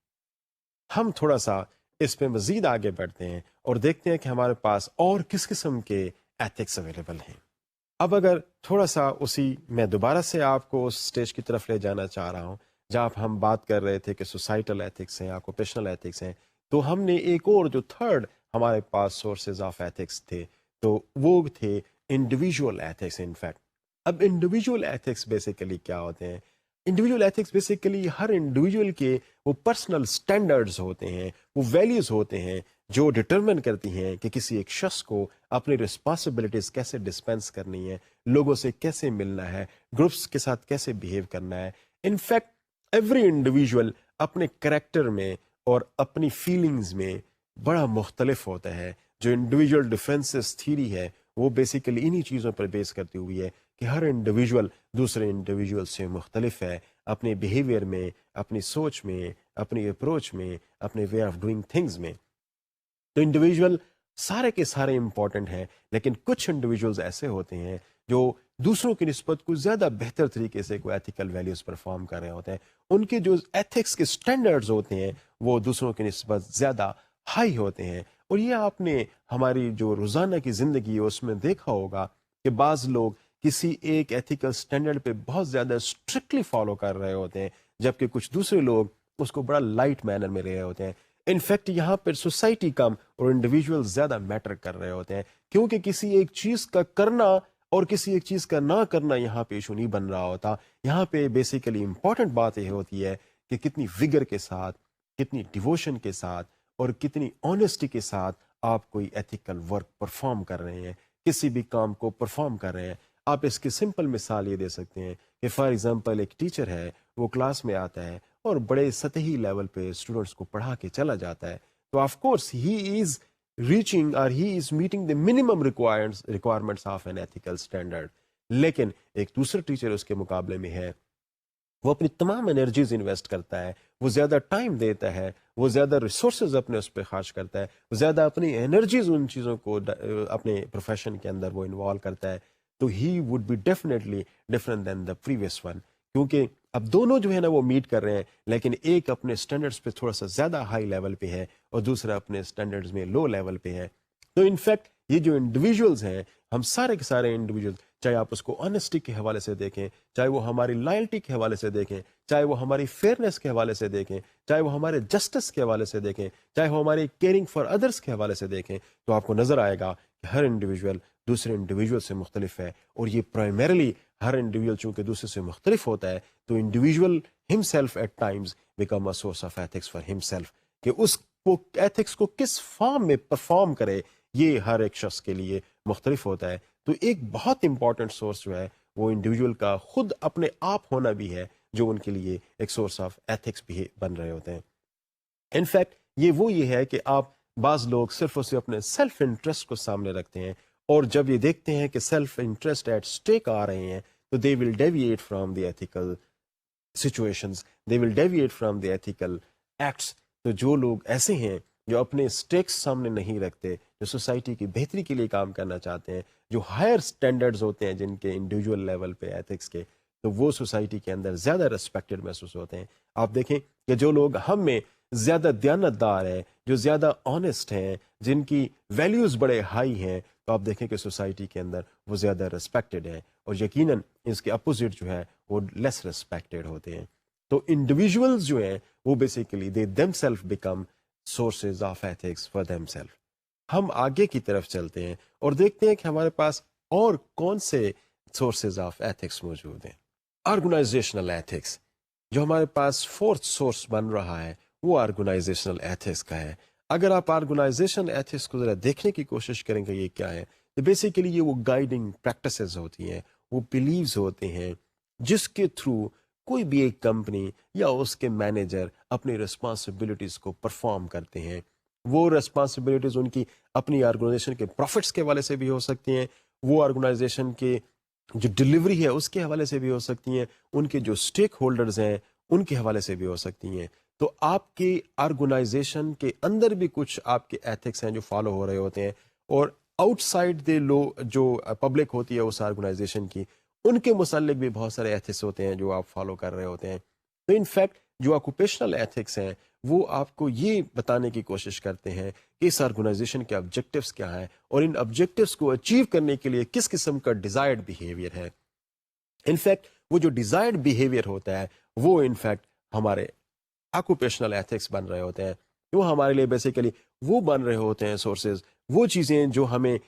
ہم تھوڑا سا اس پہ مزید آگے بڑھتے ہیں اور دیکھتے ہیں کہ ہمارے پاس اور کس قسم کے ایتھکس اویلیبل ہیں. اب اگر تھوڑا سا اسی میں دوبارہ سے آپ کو اس سٹیج کی طرف لے جانا چاہ رہا ہوں جہاں ہم بات کر رہے تھے کہ سوسائٹل ایتھکس ہیں, آکوپیشنل ایتھکس ہیں, تو ہم نے ایک اور جو تھرڈ ہمارے پاس سورسز آف ایتھکس تھے تو وہ تھے انڈیویجول ایتھکس. انفیکٹ اب انڈیویجول ایتھکس بیسیکلی کیا ہوتے ہیں؟ انڈیویجول ایتھکس بیسیکلی ہر انڈیویجول کے وہ پرسنل سٹینڈرڈز ہوتے ہیں, وہ ویلیوز ہوتے ہیں جو ڈٹرمن کرتی ہیں کہ کسی ایک شخص کو اپنی رسپانسبلٹیز کیسے ڈسپینس کرنی ہے, لوگوں سے کیسے ملنا ہے, گروپس کے ساتھ کیسے بیہیو کرنا ہے. انفیکٹ ایوری انڈیویجول اپنے کریکٹر میں اور اپنی فیلنگز میں بڑا مختلف ہوتا ہے. جو انڈیویجول ڈفرینسز تھیری ہے وہ بیسیکلی انہی چیزوں پر بیس کرتی ہوئی ہے کہ ہر انڈیویجول دوسرے انڈیویجول سے مختلف ہے اپنے بیہیویئر میں, اپنی سوچ میں, اپنی اپروچ میں, اپنے وے آف ڈوئنگ تھنگز میں. تو انڈیویجول سارے کے سارے امپورٹنٹ ہیں, لیکن کچھ انڈیویجولز ایسے ہوتے ہیں جو دوسروں کی نسبت کچھ زیادہ بہتر طریقے سے کوئی ایتھیکل ویلیوز پرفارم کر رہے ہوتے ہیں. ان کے جو ایتھکس کے سٹینڈرڈز ہوتے ہیں وہ دوسروں کی نسبت زیادہ ہائی ہوتے ہیں. اور یہ آپ نے ہماری جو روزانہ کی زندگی ہے اس میں دیکھا ہوگا کہ بعض لوگ کسی ایک ایتھیکل سٹینڈرڈ پہ بہت زیادہ اسٹرکٹلی فالو کر رہے ہوتے ہیں, جبکہ کچھ دوسرے لوگ اس کو بڑا لائٹ مینر میں رہے ہوتے ہیں. انفیکٹ یہاں پر سوسائٹی کم اور انڈیویجول زیادہ میٹر کر رہے ہوتے ہیں, کیونکہ کسی ایک چیز کا کرنا اور کسی ایک چیز کا نہ کرنا یہاں پہ ایشو نہیں بن رہا ہوتا. یہاں پہ بیسیکلی امپورٹنٹ بات یہ ہوتی ہے کہ کتنی ویگر کے ساتھ, کتنی ڈیووشن کے ساتھ اور کتنی آنیسٹی کے ساتھ آپ کوئی ایتھیکل ورک پرفارم کر رہے ہیں, کسی بھی کام کو پرفارم کر رہے ہیں. آپ اس کی سمپل مثال یہ دے سکتے ہیں کہ فار ایگزامپل ایک ٹیچر ہے, وہ کلاس میں آتا ہے اور بڑے سطحی لیول پہ اسٹوڈنٹس کو پڑھا کے چلا جاتا ہے, تو of course he is reaching اور he is meeting the minimum requirements of an ethical standard. لیکن ایک دوسرا ٹیچر اس کے مقابلے میں ہے, وہ اپنی تمام انرجیز انویسٹ کرتا ہے, وہ زیادہ ٹائم دیتا ہے, وہ زیادہ ریسورسز اپنے اس پہ خرچ کرتا ہے, وہ زیادہ اپنی انرجیز ان چیزوں کو اپنے پروفیشن کے اندر وہ انوالو کرتا ہے. تو he would be definitely different than the previous one, کیونکہ اب دونوں جو ہے نا وہ میٹ کر رہے ہیں, لیکن ایک اپنے اسٹینڈرڈس پہ تھوڑا سا زیادہ ہائی لیول پہ ہے اور دوسرا اپنے اسٹینڈرڈز میں لو لیول پہ ہے. تو انفیکٹ یہ جو انڈیویجولز ہیں, ہم سارے کے سارے انڈیویجول, چاہے آپ اس کو آنیسٹی کے حوالے سے دیکھیں, چاہے وہ ہماری لائلٹی کے حوالے سے دیکھیں, چاہے وہ ہماری فیئرنیس کے حوالے سے دیکھیں, چاہے وہ ہمارے جسٹس کے حوالے سے دیکھیں, چاہے وہ ہماری کیئرنگ فار ادرس کے حوالے سے دیکھیں, تو آپ کو نظر آئے گا کہ ہر انڈیویجول دوسرے انڈیویجول سے مختلف ہے. اور یہ پرائمرلی ہر انڈیویجول چونکہ دوسرے سے مختلف ہوتا ہے, تو individual himself at times become a source of ethics for himself, کہ اس کو ایتھکس کو کس فارم میں پرفارم کرے یہ ہر ایک شخص کے لیے مختلف ہوتا ہے. تو ایک بہت امپورٹنٹ سورس جو ہے وہ انڈیویجول کا خود اپنے آپ ہونا بھی ہے, جو ان کے لیے ایک سورس آف ایتھکس بھی بن رہے ہوتے ہیں. انفیکٹ یہ ہے کہ آپ بعض لوگ صرف اور صرف اپنے سیلف انٹرسٹ کو سامنے رکھتے ہیں, اور جب یہ دیکھتے ہیں کہ سیلف انٹرسٹ ایٹ اسٹیک آ رہے ہیں تو they will deviate from the ethical situations, they will deviate from the ethical acts. تو جو لوگ ایسے ہیں جو اپنے اسٹیکس سامنے نہیں رکھتے, جو سوسائٹی کی بہتری کے لیے کام کرنا چاہتے ہیں, جو ہائر سٹینڈرڈز ہوتے ہیں جن کے انڈیویجول لیول پہ ایتھکس کے, تو وہ سوسائٹی کے اندر زیادہ ریسپیکٹڈ محسوس ہوتے ہیں. آپ دیکھیں کہ جو لوگ ہم میں زیادہ دیانتدار ہیں, جو زیادہ آنیسٹ ہیں, جن کی ویلیوز بڑے ہائی ہیں, تو آپ دیکھیں کہ سوسائٹی کے اندر وہ زیادہ ریسپیکٹڈ ہیں, اور یقیناً اس کے اپوزٹ جو ہے وہ لیس ریسپیکٹڈ ہوتے ہیں. تو انڈیویجولز جو ہیں وہ basically they them self become sources of ethics for them self. ہم آگے کی طرف چلتے ہیں اور دیکھتے ہیں کہ ہمارے پاس اور کون سے سورسز آف ایتھکس موجود ہیں. آرگنائزیشنل ایتھکس جو ہمارے پاس فورتھ سورس بن رہا ہے وہ آرگنائزیشنل ایتھکس کا ہے. اگر آپ آرگنائزیشن ایتھکس کو ذرا دیکھنے کی کوشش کریں گے یہ کیا ہے، تو بیسیکلی یہ وہ گائیڈنگ پریکٹسز ہوتی ہیں، وہ بلیوز ہوتے ہیں جس کے تھرو کوئی بھی ایک کمپنی یا اس کے مینیجر اپنی رسپانسبلٹیز کو پرفارم کرتے ہیں. وہ رسپانسبلٹیز ان کی اپنی آرگنائزیشن کے پروفٹس کے حوالے سے بھی ہو سکتی ہیں، وہ آرگنائزیشن کے جو ڈلیوری ہے اس کے حوالے سے بھی ہو سکتی ہیں، ان کے جو اسٹیک ہولڈرز ہیں ان کے حوالے سے بھی ہو سکتی ہیں. تو آپ کی آرگنائزیشن کے اندر بھی کچھ آپ کے ایتھکس ہیں جو فالو ہو رہے ہوتے ہیں، اور آؤٹ سائڈ دے لو جو پبلک ہوتی ہے اس آرگنائزیشن کی، ان کے متعلق بھی بہت سارے ایتھکس ہوتے ہیں جو آپ فالو کر رہے ہوتے ہیں. تو ان فیکٹ جو آکوپیشنل ایتھکس ہیں وہ آپ کو یہ بتانے کی کوشش کرتے ہیں کہ اس آرگنائزیشن کے آبجیکٹیوز کیا ہیں اور ان آبجیکٹیوز کو اچیو کرنے کے لیے کس قسم کا ڈیزائرڈ بیہیویئر ہے. انفیکٹ وہ جو ڈیزائرڈ بیہیویئر ہوتا ہے وہ انفیکٹ ہمارے آکوپیشنل ایتھکس بن رہے ہوتے ہیں. وہ ہمارے لیے بیسیکلی وہ بن رہے ہوتے ہیں سورسز، وہ چیزیں جو ہمیں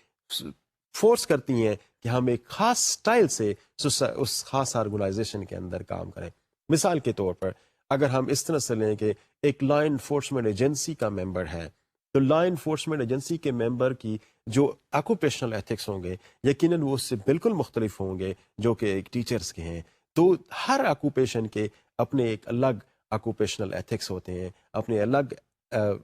فورس کرتی ہیں کہ ہم ایک خاص سٹائل سے اس خاص آرگنائزیشن کے اندر کام کریں. مثال کے طور پر اگر ہم اس طرح سے لیں کہ ایک لا انفورسمنٹ ایجنسی کا ممبر ہے، تو لا انفورسمنٹ ایجنسی کے ممبر کی جو آکوپیشنل ایتھکس ہوں گے یقیناً وہ اس سے بالکل مختلف ہوں گے جو کہ ایک ٹیچرز کے ہیں. تو ہر آکوپیشن کے اپنے ایک الگ آکوپیشنل ایتھکس ہوتے ہیں، اپنے الگ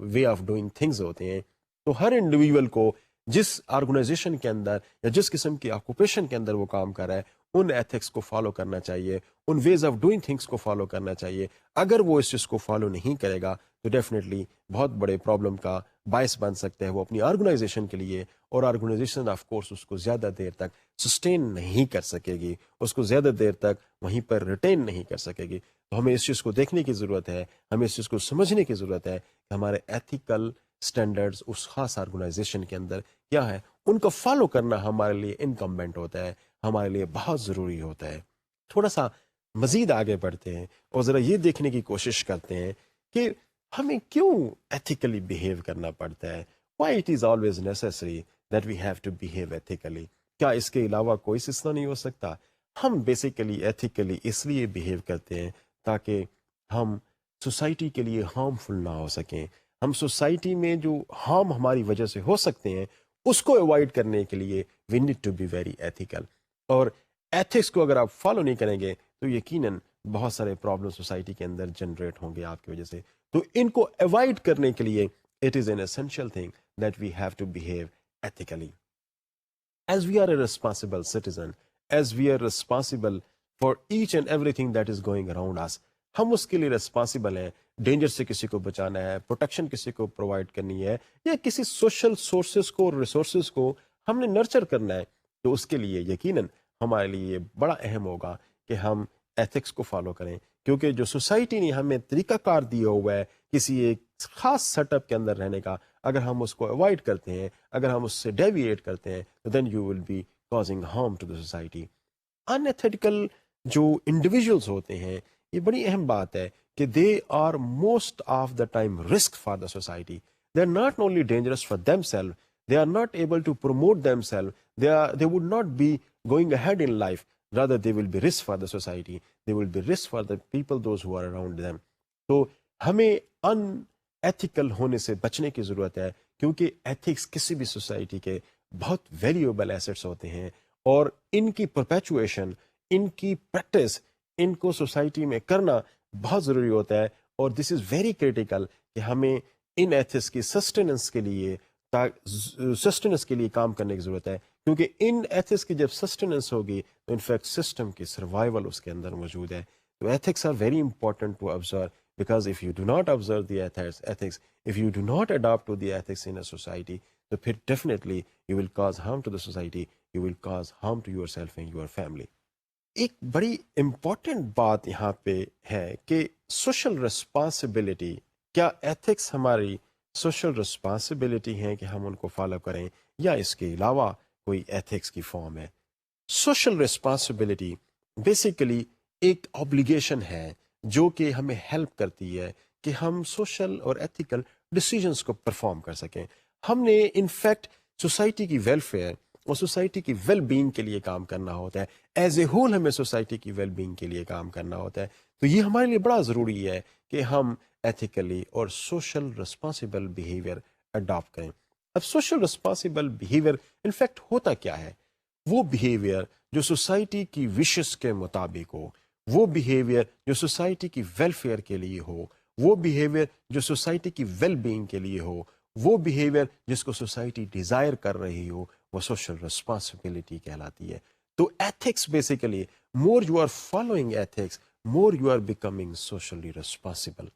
وے آف ڈوئنگ تھنگز ہوتے ہیں. تو ہر انڈیویجول کو جس آرگنائزیشن کے اندر یا جس قسم کی آکوپیشن کے اندر وہ کام کر رہا ہے ان ایتھکس کو فالو کرنا چاہیے، ان ویز آف ڈوئنگ تھنگس کو فالو کرنا چاہیے. اگر وہ اس چیز کو فالو نہیں کرے گا تو ڈیفینیٹلی بہت بڑے پرابلم کا باعث بن سکتے ہیں وہ اپنی آرگنائزیشن کے لیے، اور آرگنائزیشن آف کورس اس کو زیادہ دیر تک سسٹین نہیں کر سکے گی، اس کو زیادہ دیر تک وہیں پر ریٹین نہیں کر سکے گی. تو ہمیں اس چیز کو دیکھنے کی ضرورت ہے، ہمیں اس چیز کو سمجھنے کی ضرورت ہے کہ ہمارے ایتھیکل سٹینڈرڈز اس خاص آرگنائزیشن کے اندر کیا ہے، ان کو فالو کرنا ہمارے لیے انکمبنٹ ہوتا ہے، ہمارے لیے بہت ضروری ہوتا ہے. تھوڑا سا مزید آگے بڑھتے ہیں اور ذرا یہ دیکھنے کی کوشش کرتے ہیں کہ ہمیں کیوں ایتھیکلی بیہیو کرنا پڑتا ہے. Why it is always necessary that we have to behave ethically. کیا اس کے علاوہ کوئی سلسلہ نہیں ہو سکتا؟ ہم بیسیکلی ایتھیکلی اس لیے بیہیو کرتے ہیں تاکہ ہم سوسائٹی کے لیے ہارمفل نہ ہو سکیں. ہم سوسائٹی میں جو ہارم ہماری وجہ سے ہو سکتے ہیں اس کو اوائڈ کرنے کے لیے we need to be very ethical. اور ایتھکس کو اگر آپ فالو نہیں کریں گے تو یقیناً بہت سارے پرابلم سوسائٹی کے اندر جنریٹ ہوں گے آپ کی وجہ سے. تو ان کو اوائڈ کرنے کے لیے it is an essential thing that we have to behave ethically. As we are a responsible citizen, as we are responsible for each and everything that is going around us, ہم اس کے لیے responsible ہیں. Danger سے کسی کو بچانا ہے، protection کسی کو پرووائڈ کرنی ہے، یا کسی سوشل سورسز کو، ریسورسز کو ہم نے نرچر کرنا ہے، تو اس کے لیے یقیناً ہمارے لیے یہ بڑا اہم ہوگا کہ ہم ایتھکس کو فالو کریں. کیونکہ جو سوسائٹی نے ہمیں طریقہ کار دیا ہوا ہے کسی ایک خاص سیٹ اپ کے اندر رہنے کا، اگر ہم اس کو اوائڈ کرتے ہیں، اگر ہم اس سے ڈیویٹ کرتے ہیں، تو then you will be causing harm to the society. Unethical جو انڈیویجولس ہوتے ہیں، یہ بڑی اہم بات ہے کہ they are most of the time risk for the society. They are not only dangerous for them self, they are not able to promote them self, they would not be going ahead in life, rather they will be risk for the society, they will be risk for the people those who are around them. تو ہمیں ان ethical ہونے سے بچنے کی ضرورت ہے، کیونکہ ethics کسی بھی سوسائٹی کے بہت ویلیوبل ایسٹس ہوتے ہیں، اور ان کی پرپیچویشن، ان کی پریکٹس، ان کو سوسائٹی میں کرنا بہت ضروری ہوتا ہے. اور دس از ویری کریٹیکل کہ ہمیں ان ایتھکس کی سسٹیننس کے لیے کام کرنے کی ضرورت ہے. کیونکہ ان ایتھکس کی جب سسٹیننس ہوگی تو انفیکٹ سسٹم کی سروائیول اس کے اندر موجود ہے. تو ethics are very important to observe, because if you do not observe the ethics, if you do not adapt to the ethics in a society, تو پھر definitely you will cause harm to the society, you will cause harm to your self and your family. ایک بڑی important بات یہاں پہ ہے کہ social responsibility, کیا ایتھکس ہماری سوشل رسپانسبلٹی ہیں کہ ہم ان کو فالو کریں، یا اس کے علاوہ کوئی ایتھکس کی فارم ہے؟ سوشل رسپانسبلٹی بیسیکلی ایک آبلیگیشن ہے جو کہ ہمیں ہیلپ کرتی ہے کہ ہم سوشل اور ایتھیکل ڈیسیجنس کو پرفارم کر سکیں. ہم نے انفیکٹ سوسائٹی کی ویلفیئر اور سوسائٹی کی ویل بینگ کے لیے کام کرنا ہوتا ہے. ایز اے ہول ہمیں سوسائٹی کی ویل بینگ کے لیے کام کرنا ہوتا ہے. تو یہ ہمارے لیے بڑا ضروری ہے کہ ہم ایتھیکلی اور سوشل رسپانسیبل بیہیویئر اڈاپٹ کریں. اب سوشل رسپانسیبل بیہیویئر انفیکٹ ہوتا کیا ہے؟ وہ بیہیویئر جو سوسائٹی کی وشز کے مطابق ہو، وہ بیہیویئر جو سوسائٹی کی ویلفیئر کے لیے ہو، وہ بیہیویئر جو سوسائٹی کی ویل بینگ کے لیے ہو، وہ بیہیویئر جس کو سوسائٹی ڈیزائر کر رہی ہو، وہ سوشل رسپانسبلٹی کہلاتی ہے. تو ethics basically more you are following ethics more you are becoming socially responsible.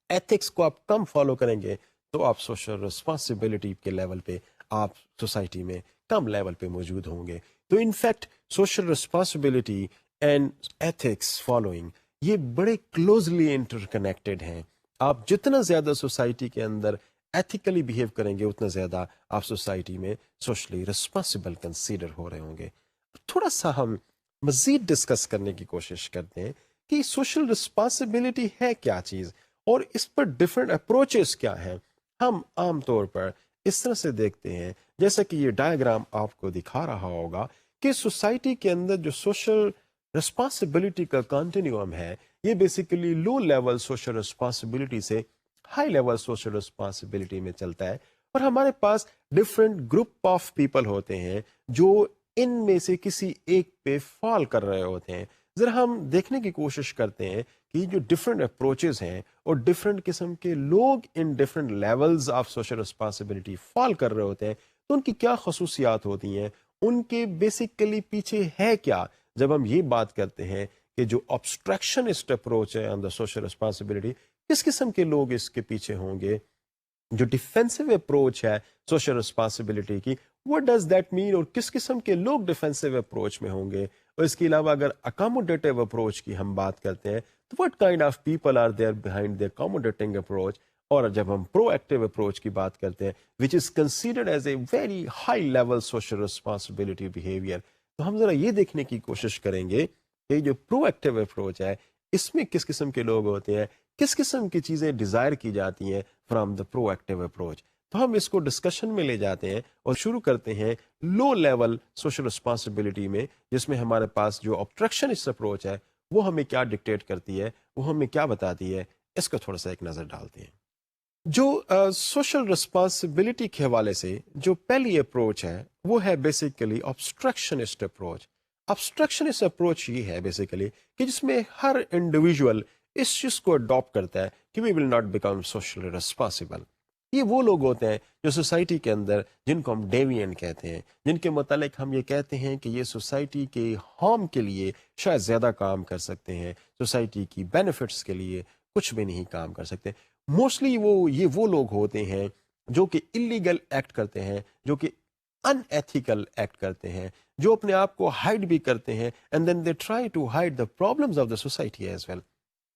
Ethics کو آپ کم فالو کریں گے تو آپ سوشل رسپانسبلٹی کے لیول پہ آپ سوسائٹی میں کم لیول پہ موجود ہوں گے. تو in fact social responsibility and ethics following یہ بڑے کلوزلی انٹر کنیکٹڈ ہیں. آپ جتنا زیادہ سوسائٹی کے اندر ایتھیکلی بیہیو کریں گے اتنا زیادہ آپ سوسائٹی میں سوشلی رسپانسبل کنسیڈر ہو رہے ہوں گے. تھوڑا سا ہم مزید ڈسکس کرنے کی کوشش کرتے ہیں کہ سوشل رسپانسبلٹی ہے کیا چیز اور اس پر ڈفرینٹ اپروچز کیا ہیں. ہم عام طور پر اس طرح سے دیکھتے ہیں جیسا کہ یہ ڈائیگرام آپ کو دکھا رہا ہوگا کہ سوسائٹی کے اندر جو سوشل رسپانسبلٹی کا کنٹینیوم ہے یہ basically low level social responsibility سے ہائی لیول سوشل رسپانسبلٹی میں چلتا ہے. اور ہمارے پاس ڈفرینٹ گروپ آف پیپل ہوتے ہیں جو ان میں سے کسی ایک پہ فال کر رہے ہوتے ہیں. ذرا ہم دیکھنے کی کوشش کرتے ہیں کہ جو ڈفرینٹ اپروچز ہیں اور ڈفرینٹ قسم کے لوگ in different levels of social responsibility fall کر رہے ہوتے ہیں تو ان کی کیا خصوصیات ہوتی ہیں، ان کے بیسیکلی پیچھے ہے کیا. جب ہم یہ بات کرتے ہیں کہ جو ابسٹریکشنسٹ اپروچ ہے آن دا سوشل رسپانسبلٹی، کس قسم کے لوگ اس کے پیچھے ہوں گے. جو ڈیفینسو اپروچ ہے سوشل رسپانسبلٹی کی، what does that mean، اور کس قسم کے لوگ ڈیفینسو اپروچ میں ہوں گے. اور اس کے علاوہ اگر اکاموڈیٹیو اپروچ کی ہم بات کرتے ہیں تو what kind of people are there behind the accommodating approach. اور جب ہم پرو ایکٹیو اپروچ کی بات کرتے ہیں which is considered as a very high level social responsibility behavior، تو ہم ذرا یہ دیکھنے کی کوشش کریں گے کہ جو پرو ایکٹیو اپروچ ہے اس میں کس قسم کے لوگ ہوتے ہیں، کس قسم کی چیزیں ڈیزائر کی جاتی ہیں from the pro active approach. تو ہم اس کو ڈسکشن میں لے جاتے ہیں اور شروع کرتے ہیں لو لیول سوشل رسپانسبلٹی میں، جس میں ہمارے پاس جو ابسٹریکشنسٹ اپروچ ہے وہ ہمیں کیا ڈکٹیٹ کرتی ہے، وہ ہمیں کیا بتاتی ہے. اس کو تھوڑا سا ایک نظر ڈالتے ہیں. جو سوشل رسپانسبلٹی کے حوالے سے جو پہلی اپروچ ہے وہ ہے بیسیکلی ابسٹریکشنسٹ اپروچ. ابسٹریکشنسٹ اپروچ یہ ہے بیسیکلی کہ جس میں ہر انڈیویجول اس چیز کو اڈاپٹ کرتا ہے کہ we will not become socially responsible. یہ وہ لوگ ہوتے ہیں جو سوسائٹی کے اندر جن کو ہم ڈیوینٹ کہتے ہیں، جن کے متعلق ہم یہ کہتے ہیں کہ یہ سوسائٹی کے ہارم کے لیے شاید زیادہ کام کر سکتے ہیں، سوسائٹی کی بینیفٹس کے لیے کچھ بھی نہیں کام کر سکتے. موسٹلی وہ لوگ ہوتے ہیں جو کہ انلیگل ایکٹ کرتے ہیں، جو کہ ان ایتھیکل ایکٹ کرتے ہیں، جو اپنے آپ کو ہائڈ بھی کرتے ہیں and then they try to hide the problems of the society as well.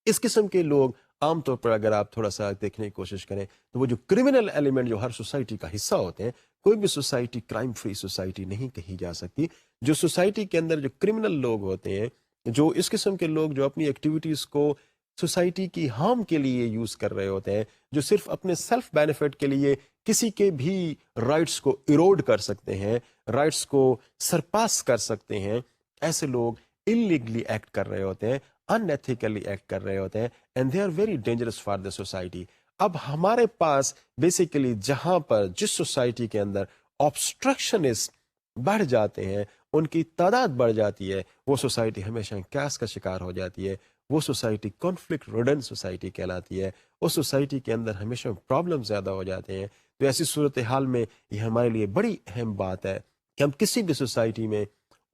اس قسم کے لوگ عام طور پر اگر آپ تھوڑا سا دیکھنے کی کوشش کریں تو وہ جو کرمنل ایلیمنٹ جو ہر سوسائٹی کا حصہ ہوتے ہیں، کوئی بھی سوسائٹی کرائم فری سوسائٹی نہیں کہی جا سکتی. جو سوسائٹی کے اندر جو کرمنل لوگ ہوتے ہیں، جو اس قسم کے لوگ جو اپنی ایکٹیویٹیز کو سوسائٹی کی ہارم کے لیے یوز کر رہے ہوتے ہیں، جو صرف اپنے سیلف بینیفٹ کے لیے کسی کے بھی رائٹس کو ایروڈ کر سکتے ہیں، رائٹس کو سرپاس کر سکتے ہیں، ایسے لوگ انلیگلی ایکٹ کر رہے ہوتے ہیں، ان ایتھیکلی ایکٹ کر رہے ہوتے ہیں and they are very dangerous for the society. اب ہمارے پاس بیسیکلی جہاں پر جس سوسائٹی کے اندر آبسٹرکشنسٹ بڑھ جاتے ہیں، ان کی تعداد بڑھ جاتی ہے، وہ سوسائٹی ہمیشہ کیس کا شکار ہو جاتی ہے. وہ سوسائٹی کانفلکٹ ریڈن سوسائٹی کہلاتی ہے. اس سوسائٹی کے اندر ہمیشہ پرابلم زیادہ ہو جاتے ہیں. تو ایسی صورتحال میں یہ ہمارے لیے بڑی اہم بات ہے کہ ہم کسی بھی سوسائٹی میں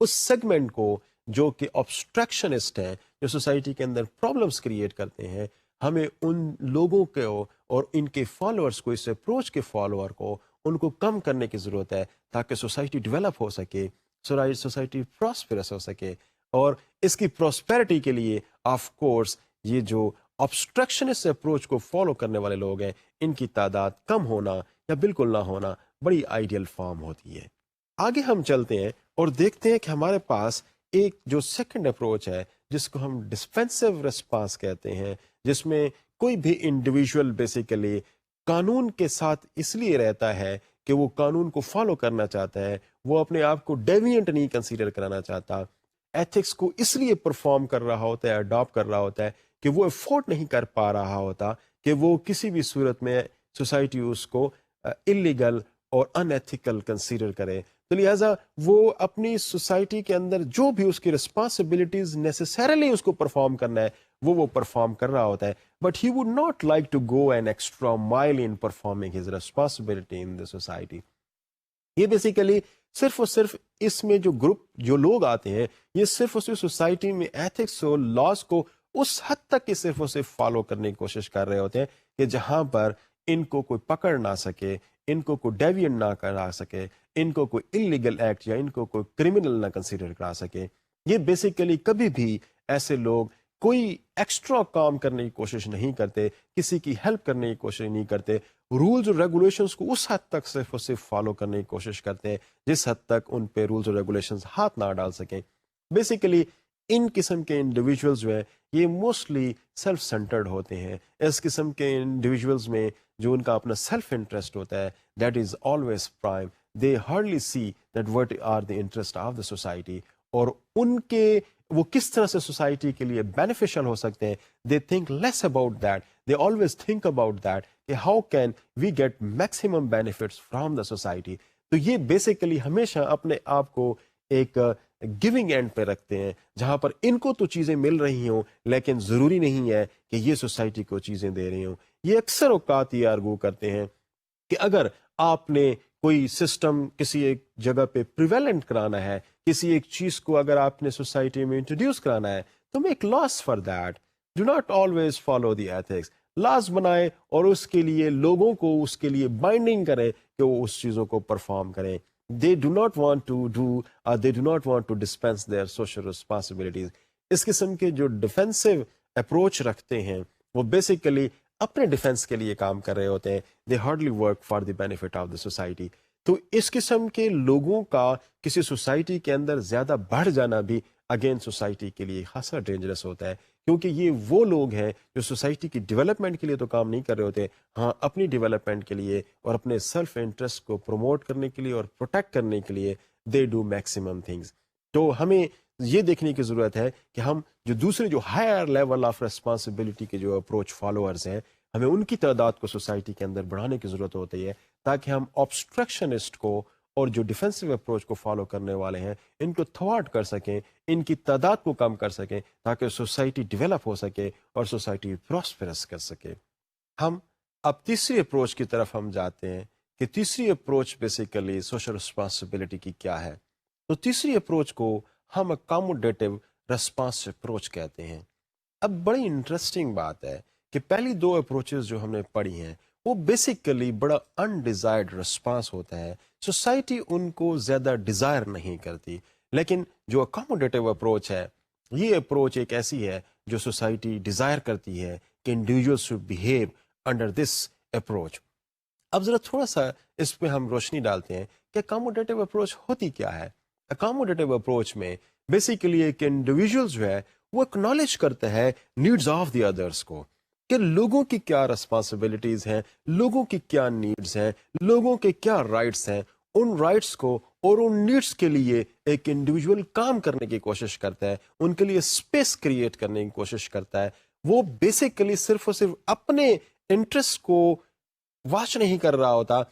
اس سیگمنٹ کو جو کہ آبسٹریکشنسٹ ہیں، جو سوسائٹی کے اندر پرابلمس کریٹ کرتے ہیں، ہمیں ان لوگوں کو اور ان کے فالوورز کو، اس اپروچ کے فالوور کو، ان کو کم کرنے کی ضرورت ہے تاکہ سوسائٹی ڈیولپ ہو سکے، سوسائٹی پراسپرس ہو سکے. اور اس کی پراسپیرٹی کے لیے آف کورس یہ جو آبسٹریکشنسٹ اپروچ کو فالو کرنے والے لوگ ہیں، ان کی تعداد کم ہونا یا بالکل نہ ہونا بڑی آئیڈیل فارم ہوتی ہے. آگے ہم چلتے ہیں اور دیکھتے ہیں کہ ہمارے پاس ایک جو سیکنڈ اپروچ ہے جس کو ہم ڈسپینسو ریسپانس کہتے ہیں، جس میں کوئی بھی انڈیویجول بیسیکلی قانون کے ساتھ اس لیے رہتا ہے کہ وہ قانون کو فالو کرنا چاہتا ہے، وہ اپنے آپ کو ڈیوینٹ نہیں کنسیڈر کرانا چاہتا، ایتھکس کو اس لیے پرفارم کر رہا ہوتا ہے، اڈاپٹ کر رہا ہوتا ہے کہ وہ افورڈ نہیں کر پا رہا ہوتا کہ وہ کسی بھی صورت میں سوسائٹی اس کو اللیگل اور ان ایتھیکل کنسیڈر کرے. تو لہٰذا وہ اپنی سوسائٹی کے اندر جو بھی اس کی رسپانسبلٹیز نیسسریلی اس کو پرفارم کرنا ہے وہ پرفارم کر رہا ہوتا ہے. But he would not like to go an extra mile in performing his responsibility in the society. یہ بیسیکلی صرف اور صرف اس میں جو لوگ آتے ہیں یہ صرف اور صرف سوسائٹی میں ایتھکس اور لاز کو اس حد تک صرف اور صرف فالو کرنے کی کوشش کر رہے ہوتے ہیں کہ جہاں پر ان کو کوئی پکڑ نہ سکے, ان کو کوئی ڈیویئنٹ نہ کرا سکے, ان کو کوئی انلیگل ایکٹ یا ان کو کوئی کرمنل نہ کنسیڈر کرا سکے. یہ بیسیکلی کبھی بھی ایسے لوگ کوئی ایکسٹرا کام کرنے کی کوشش نہیں کرتے, کسی کی ہیلپ کرنے کی کوشش نہیں کرتے, رولز اور ریگولیشنز کو اس حد تک صرف اور صرف فالو کرنے کی کوشش کرتے ہیں جس حد تک ان پہ رولز اور ریگولیشنز ہاتھ نہ ڈال سکیں. بیسیکلی ان قسم کے انڈیویجولز جو ہیں یہ موسٹلی سیلف سینٹرڈ ہوتے ہیں. اس قسم کے انڈیویجولز میں جو ان کا اپنا سیلف انٹرسٹ ہوتا ہے that is always prime. They hardly see that what are the interest of the society, اور ان کے وہ کس طرح سے سوسائٹی کے لیے بینیفیشل ہو سکتے ہیں. They think less about that, they always think about that کہ how can we get maximum benefits from the society. تو یہ بیسیکلی ہمیشہ اپنے آپ کو ایک گیونگ اینڈ پہ رکھتے ہیں جہاں پر ان کو تو چیزیں مل رہی ہوں لیکن ضروری نہیں ہے کہ یہ سوسائٹی کو چیزیں دے رہی ہوں. یہ اکثر اوقات یہ آرگو کرتے ہیں کہ اگر آپ نے کوئی سسٹم کسی ایک جگہ پہ پریویلنٹ کرانا ہے, کسی ایک چیز کو اگر آپ نے سوسائٹی میں انٹروڈیوس کرانا ہے تو make laws for that. Do not always follow the ethics. Laws بنائے اور اس کے لیے لوگوں کو اس کے لیے بائنڈنگ کرے کہ وہ اس چیزوں کو پرفارم کریں. They do not want to do they do not want to dispense their social responsibilities. اس قسم کے جو ڈیفینسو اپروچ رکھتے ہیں وہ بیسیکلی اپنے ڈیفینس کے لیے کام کر رہے ہوتے ہیں. They hardly work for the benefit of the society. تو اس قسم کے لوگوں کا کسی سوسائٹی کے اندر زیادہ بڑھ جانا بھی اگین سوسائٹی کے لیے خاصا ڈینجرس ہوتا ہے, کیونکہ یہ وہ لوگ ہیں جو سوسائٹی کی ڈیولپمنٹ کے لیے تو کام نہیں کر رہے ہوتے, ہاں اپنی ڈیولپمنٹ کے لیے اور اپنے سیلف انٹرسٹ کو پروموٹ کرنے کے لیے اور پروٹیکٹ کرنے کے لیے دے ڈو میکسیمم تھنگس. تو ہمیں یہ دیکھنے کی ضرورت ہے کہ ہم جو دوسرے جو ہائر لیول آف ریسپانسبلٹی کے جو اپروچ فالوورز ہیں ہمیں ان کی تعداد کو سوسائٹی کے اندر بڑھانے کی ضرورت ہوتی ہے تاکہ ہم آبسٹریکشنسٹ کو اور جو ڈیفینسو اپروچ کو فالو کرنے والے ہیں ان کو تھوارٹ کر سکیں, ان کی تعداد کو کم کر سکیں تاکہ سوسائٹی ڈیولپ ہو سکے اور سوسائٹی پراسپرس کر سکے. ہم اب تیسری اپروچ کی طرف ہم جاتے ہیں کہ تیسری اپروچ بیسیکلی سوشل رسپانسبلٹی کی کیا ہے. تو تیسری اپروچ کو ہم اکاموڈیٹو ریسپانس اپروچ کہتے ہیں. اب بڑی انٹرسٹنگ بات ہے کہ پہلی دو اپروچز جو ہم نے پڑھی ہیں وہ بیسیکلی بڑا انڈیزائرڈ رسپانس ہوتا ہے. سوسائٹی ان کو زیادہ ڈیزائر نہیں کرتی, لیکن جو اکاموڈیٹو اپروچ ہے یہ اپروچ ایک ایسی ہے جو سوسائٹی ڈیزائر کرتی ہے کہ individual should behave under this approach. اب ذرا تھوڑا سا اس پہ ہم روشنی ڈالتے ہیں کہ اکاموڈیٹو اپروچ ہوتی کیا ہے. اکاموڈیٹو اپروچ میں بیسیکلی ایک انڈیویجول جو ہے وہ اکنالج کرتا ہے نیڈز آف دی ادرس کو, کہ لوگوں کی کیا رسپانسبلٹیز ہیں, لوگوں کی کیا نیڈز ہیں, لوگوں کے کیا رائٹس ہیں. ان رائٹس کو اور ان نیڈز کے لیے ایک انڈیویجول کام کرنے کی کوشش کرتا ہے, ان کے لیے اسپیس کریٹ کرنے کی کوشش کرتا ہے. وہ بیسیکلی صرف اور صرف اپنے انٹرسٹ کو واچ نہیں کر رہا ہوتا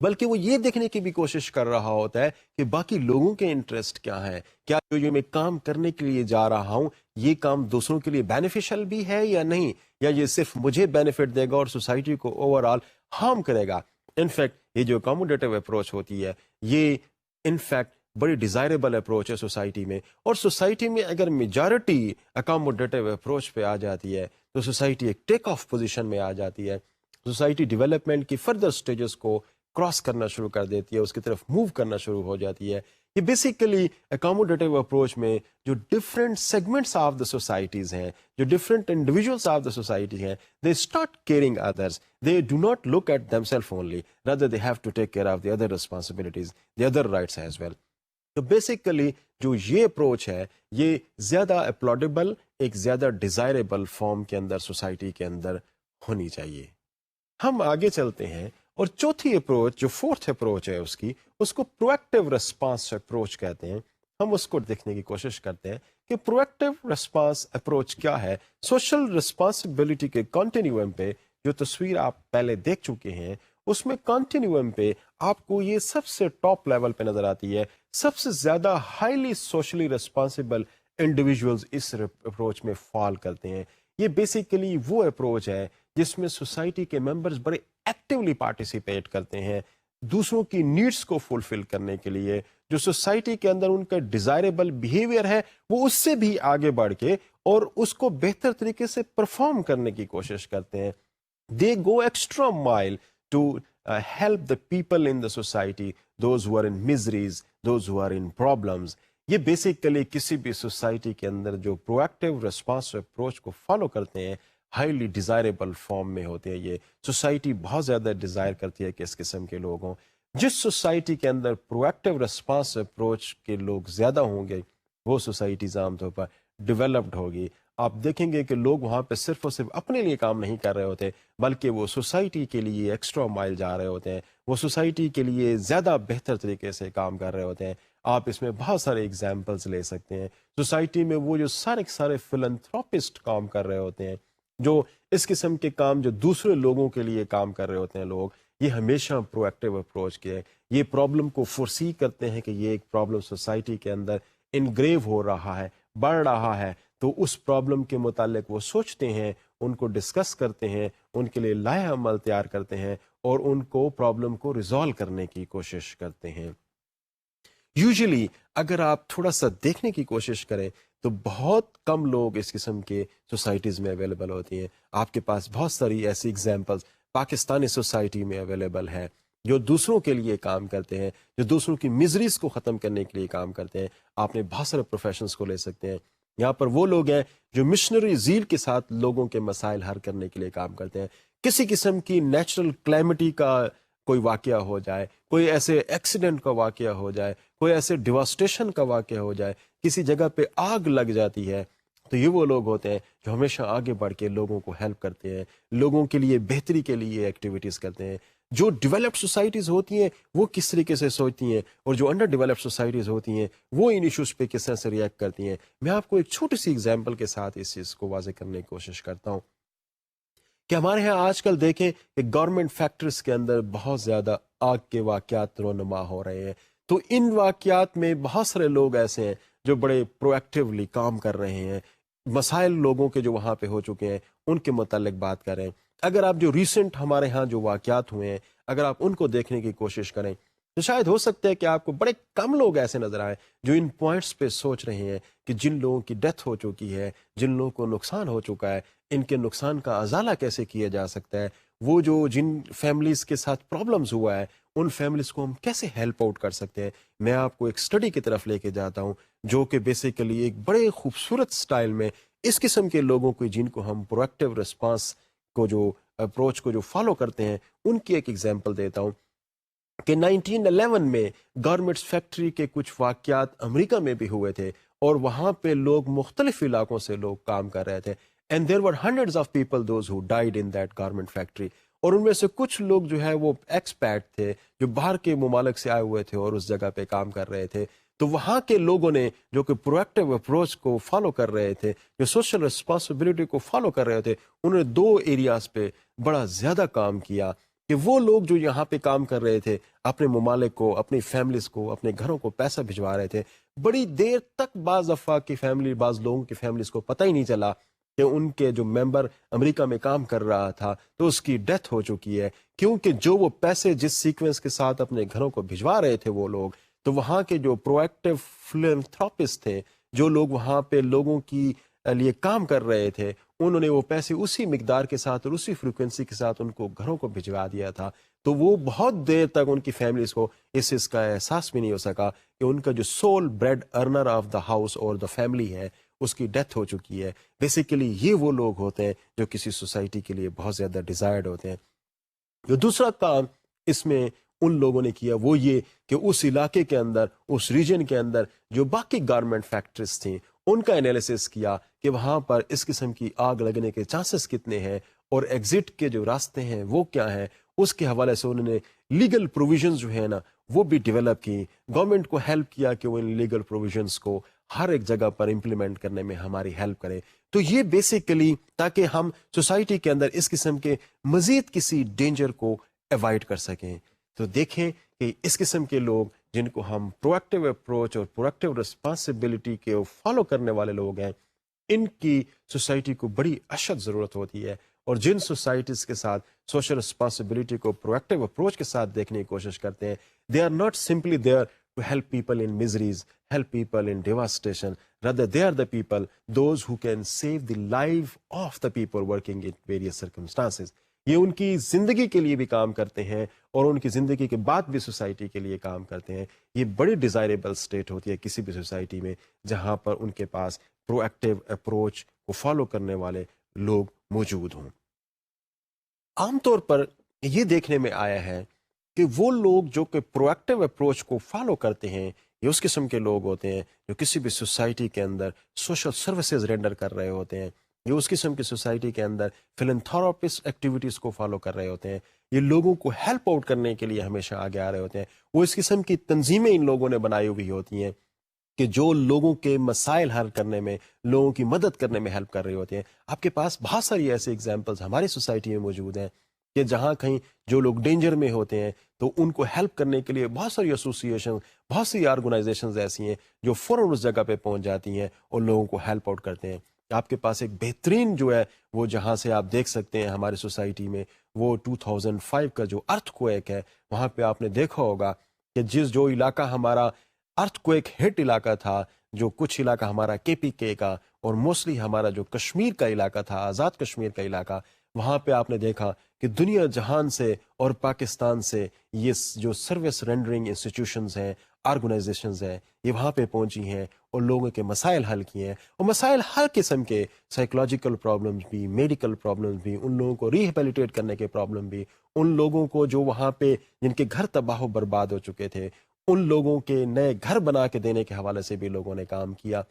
بلکہ وہ یہ دیکھنے کی بھی کوشش کر رہا ہوتا ہے کہ باقی لوگوں کے انٹرسٹ کیا ہیں, کیا جو میں کام کرنے کے لیے جا رہا ہوں یہ کام دوسروں کے لیے بینیفیشل بھی ہے یا نہیں, یا یہ صرف مجھے بینیفٹ دے گا اور سوسائٹی کو اوور آل ہارم کرے گا. انفیکٹ یہ جو اکاموڈیٹو اپروچ ہوتی ہے یہ انفیکٹ بڑی ڈیزائربل اپروچ ہے سوسائٹی میں, اور سوسائٹی میں اگر میجارٹی اکاموڈیٹو اپروچ پہ آ جاتی ہے تو سوسائٹی ایک ٹیک آف پوزیشن میں آ جاتی ہے. سوسائٹی ڈیولپمنٹ کی فردر سٹیجز کو کراس کرنا شروع کر دیتی ہے, اس کی طرف موو کرنا شروع ہو جاتی ہے. یہ بیسیکلی اکاموڈیٹو اپروچ میں جو different segments of the societies ہیں, جو different individuals of the society ہیں, they start caring others. They do not look at them self only, rather they have to take care of the other responsibilities, the other rights as well. تو basically جو یہ approach ہے یہ زیادہ اپلاڈیبل, ایک زیادہ desirable form کے اندر society کے اندر ہونی چاہیے. ہم آگے چلتے ہیں اور چوتھی اپروچ جو فورتھ اپروچ ہے اس کو پرویکٹیو ریسپانس اپروچ کہتے ہیں. ہم اس کو دیکھنے کی کوشش کرتے ہیں کہ پرویکٹیو رسپانس اپروچ کیا ہے. سوشل رسپانسبلٹی کے کنٹینیوم پہ جو تصویر آپ پہلے دیکھ چکے ہیں اس میں کنٹینیوم پہ آپ کو یہ سب سے ٹاپ لیول پہ نظر آتی ہے. سب سے زیادہ ہائیلی سوشلی ریسپانسبل انڈیویجولز اس اپروچ میں فال کرتے ہیں. یہ بیسیکلی وہ اپروچ ہے جس میں سوسائٹی کے ممبرز بڑے ایکٹیولی پارٹیسپیٹ کرتے ہیں دوسروں کی نیڈس کو فلفل کرنے کے لیے. جو سوسائٹی کے اندر ان کا ڈیزائریبل بیہیویئر ہے وہ اس سے بھی آگے بڑھ کے اور اس کو بہتر طریقے سے پرفارم کرنے کی کوشش کرتے ہیں. They go extra mile to help the people in the society, those who are in miseries, those who are in problems. یہ بیسیکلی کسی بھی سوسائٹی کے اندر جو پرویکٹیو ریسپانس اپروچ کو فالو کرتے ہیں ہائیلی ڈیزائریبل فارم میں ہوتے ہیں. یہ سوسائٹی بہت زیادہ ڈیزائر کرتی ہے کہ اس قسم کے لوگ ہوں. جس سوسائٹی کے اندر پرویکٹیو ریسپانس اپروچ کے لوگ زیادہ ہوں گے وہ سوسائٹیز عام طور پر ڈیولپڈ ہوگی. آپ دیکھیں گے کہ لوگ وہاں پہ صرف اور صرف اپنے لیے کام نہیں کر رہے ہوتے بلکہ وہ سوسائٹی کے لیے ایکسٹرا مائل جا رہے ہوتے ہیں. وہ سوسائٹی کے لیے زیادہ بہتر طریقے سے کام کر رہے ہوتے ہیں. آپ اس میں بہت سارے اگزامپلس لے سکتے ہیں. سوسائٹی میں وہ جو سارے فلنتھراپسٹ کام کر رہے ہوتے ہیں جو اس قسم کے کام جو دوسرے لوگوں کے لیے کام کر رہے ہوتے ہیں لوگ یہ ہمیشہ پرویکٹیو اپروچ کے یہ پرابلم کو فورسی کرتے ہیں کہ یہ ایک پرابلم سوسائٹی کے اندر انگریو ہو رہا ہے بڑھ رہا ہے تو اس پرابلم کے متعلق وہ سوچتے ہیں ان کو ڈسکس کرتے ہیں ان کے لیے لائحہ عمل تیار کرتے ہیں اور ان کو پرابلم کو ریزالو کرنے کی کوشش کرتے ہیں. یوزلی اگر آپ تھوڑا سا دیکھنے کی کوشش کریں تو بہت کم لوگ اس قسم کے سوسائٹیز میں اویلیبل ہوتی ہیں. آپ کے پاس بہت ساری ایسی ایگزامپلس پاکستانی سوسائٹی میں اویلیبل ہے جو دوسروں کے لیے کام کرتے ہیں جو دوسروں کی مزریز کو ختم کرنے کے لیے کام کرتے ہیں. آپ نے بہت سارے پروفیشنز کو لے سکتے ہیں. یہاں پر وہ لوگ ہیں جو مشنری زیل کے ساتھ لوگوں کے مسائل حل کرنے کے لیے کام کرتے ہیں. کسی قسم کی نیچرل کلیمٹی کا کوئی واقعہ ہو جائے کوئی ایسے ایکسیڈنٹ کا واقعہ ہو جائے کوئی ایسے ڈیواسٹیشن کا واقعہ ہو جائے کسی جگہ پہ آگ لگ جاتی ہے تو یہ وہ لوگ ہوتے ہیں جو ہمیشہ آگے بڑھ کے لوگوں کو ہیلپ کرتے ہیں لوگوں کے لیے بہتری کے لیے ایکٹیویٹیز کرتے ہیں. جو ڈیولپڈ سوسائٹیز ہوتی ہیں وہ کس طریقے سے سوچتی ہیں اور جو انڈر ڈیولپڈ سوسائٹیز ہوتی ہیں وہ ان ایشوز پہ کس طرح سے ریئیکٹ کرتی ہیں. میں آپ کو ایک چھوٹی سی ایگزامپل کے ساتھ اس چیز کو واضح کرنے کی کوشش کرتا ہوں کہ ہمارے ہاں آج کل دیکھیں کہ گورنمنٹ فیکٹریز کے اندر بہت زیادہ آگ کے واقعات رونما ہو رہے ہیں. تو ان واقعات میں بہت سارے لوگ ایسے ہیں جو بڑے پرو ایکٹیولی کام کر رہے ہیں مسائل لوگوں کے جو وہاں پہ ہو چکے ہیں ان کے متعلق بات کریں. اگر آپ جو ریسنٹ ہمارے ہاں جو واقعات ہوئے ہیں اگر آپ ان کو دیکھنے کی کوشش کریں تو شاید ہو سکتا ہے کہ آپ کو بڑے کم لوگ ایسے نظر آئیں جو ان پوائنٹس پہ سوچ رہے ہیں کہ جن لوگوں کی ڈیتھ ہو چکی ہے جن لوگوں کو نقصان ہو چکا ہے ان کے نقصان کا ازالہ کیسے کیا جا سکتا ہے. وہ جو جن فیملیز کے ساتھ پرابلمز ہوا ہے ان فیملیز کو ہم کیسے ہیلپ آؤٹ کر سکتے ہیں. میں آپ کو ایک اسٹڈی کی طرف لے کے جاتا ہوں جو کہ بیسیکلی ایک بڑے خوبصورت سٹائل میں اس قسم کے لوگوں کو جن کو ہم پرویکٹیو رسپانس کو جو اپروچ کو جو فالو کرتے ہیں ان کی ایک ایگزامپل دیتا ہوں کہ 1911 میں گارمنٹس فیکٹری کے کچھ واقعات امریکہ میں بھی ہوئے تھے اور وہاں پہ لوگ مختلف علاقوں سے لوگ کام کر رہے تھے and there were hundreds of people those who died in that garment factory. اور ان میں سے کچھ لوگ جو ہے وہ ایکسپیٹ تھے جو باہر کے ممالک سے آئے ہوئے تھے اور اس جگہ پہ کام کر رہے تھے. تو وہاں کے لوگوں نے جو کہ پرویکٹیو اپروچ کو فالو کر رہے تھے جو سوشل رسپانسبلٹی کو فالو کر رہے تھے انہوں نے دو ایریاز پہ بڑا زیادہ کام کیا کہ وہ لوگ جو یہاں پہ کام کر رہے تھے اپنے ممالک کو اپنی فیملیز کو اپنے گھروں کو پیسہ بھجوا رہے تھے. بڑی دیر تک بعض افراد کی فیملی بعض لوگوں کی فیملیز کو پتہ ہی نہیں چلا کہ ان کے جو ممبر امریکہ میں کام کر رہا تھا تو اس کی ڈیتھ ہو چکی ہے کیونکہ جو وہ پیسے جس سیکوینس کے ساتھ اپنے گھروں کو بھجوا رہے تھے وہ لوگ تو وہاں کے جو پرو ایکٹیو فلنتھراپسٹ تھے جو لوگ وہاں پہ لوگوں کی لیے کام کر رہے تھے انہوں نے وہ پیسے اسی مقدار کے ساتھ اور اسی فریکوینسی کے ساتھ ان کو گھروں کو بھجوا دیا تھا. تو وہ بہت دیر تک ان کی فیملیز کو اس چیز کا احساس بھی نہیں ہو سکا کہ ان کا جو sole bread earner of the house اور دا فیملی ہے اس کی ڈیتھ ہو چکی ہے. بیسیکلی یہ وہ لوگ ہوتے ہیں جو کسی سوسائٹی کے لیے بہت زیادہ ڈیزائرڈ ہوتے ہیں. جو دوسرا کام اس میں ان لوگوں نے کیا وہ یہ کہ اس علاقے کے اندر اس ریجن کے اندر جو باقی گارمنٹ فیکٹریز تھیں ان کا انالیسس کیا کہ وہاں پر اس قسم کی آگ لگنے کے چانسز کتنے ہیں اور ایگزٹ کے جو راستے ہیں وہ کیا ہیں. اس کے حوالے سے انہوں نے لیگل پروویژنز جو ہے نا وہ بھی ڈیولپ کی, گورنمنٹ کو ہیلپ کیا کہ وہ ان لیگل پروویژنس کو ہر ایک جگہ پر امپلیمنٹ کرنے میں ہماری ہیلپ کرے. تو یہ بیسیکلی تاکہ ہم سوسائٹی کے اندر اس قسم کے مزید کسی ڈینجر کو ایوائڈ کر سکیں. تو دیکھیں کہ اس قسم کے لوگ جن کو ہم پرویکٹیو اپروچ اور پرویکٹیو رسپانسبلٹی کے فالو کرنے والے لوگ ہیں, ان کی سوسائٹی کو بڑی اشد ضرورت ہوتی ہے. اور جن سوسائٹیز کے ساتھ سوشل رسپانسبلٹی کو پرویکٹیو اپروچ کے ساتھ دیکھنے کی کوشش کرتے ہیں, they are not simply there to help people in miseries, help people in devastation. Rather, they are the people, those who can save the life of the people working in various circumstances. یہ ان کی زندگی کے لیے بھی کام کرتے ہیں اور ان کی زندگی کے بعد بھی سوسائٹی کے لیے کام کرتے ہیں. یہ بڑی ڈیزائریبل سٹیٹ ہوتی ہے کسی بھی سوسائٹی میں جہاں پر ان کے پاس پرو ایکٹیو اپروچ کو فالو کرنے والے لوگ موجود ہوں. عام طور پر یہ دیکھنے میں آیا ہے کہ وہ لوگ جو کہ پرو ایکٹیو اپروچ کو فالو کرتے ہیں یہ اس قسم کے لوگ ہوتے ہیں جو کسی بھی سوسائٹی کے اندر سوشل سروسز رینڈر کر رہے ہوتے ہیں. یہ اس قسم کی سوسائٹی کے اندر فلنتھراپسٹ ایکٹیویٹیز کو فالو کر رہے ہوتے ہیں. یہ لوگوں کو ہیلپ آؤٹ کرنے کے لیے ہمیشہ آگے آ رہے ہوتے ہیں. وہ اس قسم کی تنظیمیں ان لوگوں نے بنائی ہوئی ہوتی ہیں کہ جو لوگوں کے مسائل حل کرنے میں, لوگوں کی مدد کرنے میں ہیلپ کر رہے ہوتے ہیں. آپ کے پاس بہت ساری ایسے ایگزامپلس ہماری سوسائٹی میں موجود ہیں کہ جہاں کہیں جو لوگ ڈینجر میں ہوتے ہیں تو ان کو ہیلپ کرنے کے لیے بہت ساری ایسوسیشن, بہت سی آرگنائزیشنز ایسی ہیں جو فوراً اس جگہ پہ پہنچ جاتی ہیں اور لوگوں کو ہیلپ آؤٹ کرتے ہیں. آپ کے پاس ایک بہترین جو ہے وہ جہاں سے آپ دیکھ سکتے ہیں ہماری سوسائٹی میں وہ 2005 کا جو ارتھ کویک ہے, وہاں پہ آپ نے دیکھا ہوگا کہ جو علاقہ ہمارا ارتھ کویک ہٹ علاقہ تھا, جو کچھ علاقہ ہمارا KPK کا اور موسٹلی ہمارا جو کشمیر کا علاقہ تھا, آزاد کشمیر کا علاقہ, وہاں پہ آپ نے دیکھا کہ دنیا جہان سے اور پاکستان سے یہ جو سروس رینڈرنگ انسٹیٹیوشنز ہیں, آرگنائزیشنز ہیں, یہ وہاں پہ پہنچی ہیں اور لوگوں کے مسائل حل کیے ہیں. اور مسائل ہر قسم کے, سائیکولوجیکل پرابلمز بھی, میڈیکل پرابلمز بھی, ان لوگوں کو ریہیبلیٹیٹ کرنے کے پرابلم بھی, ان لوگوں کو جو وہاں پہ جن کے گھر تباہ و برباد ہو چکے تھے ان لوگوں کے نئے گھر بنا کے دینے کے حوالے سے بھی لوگوں نے کام کیا.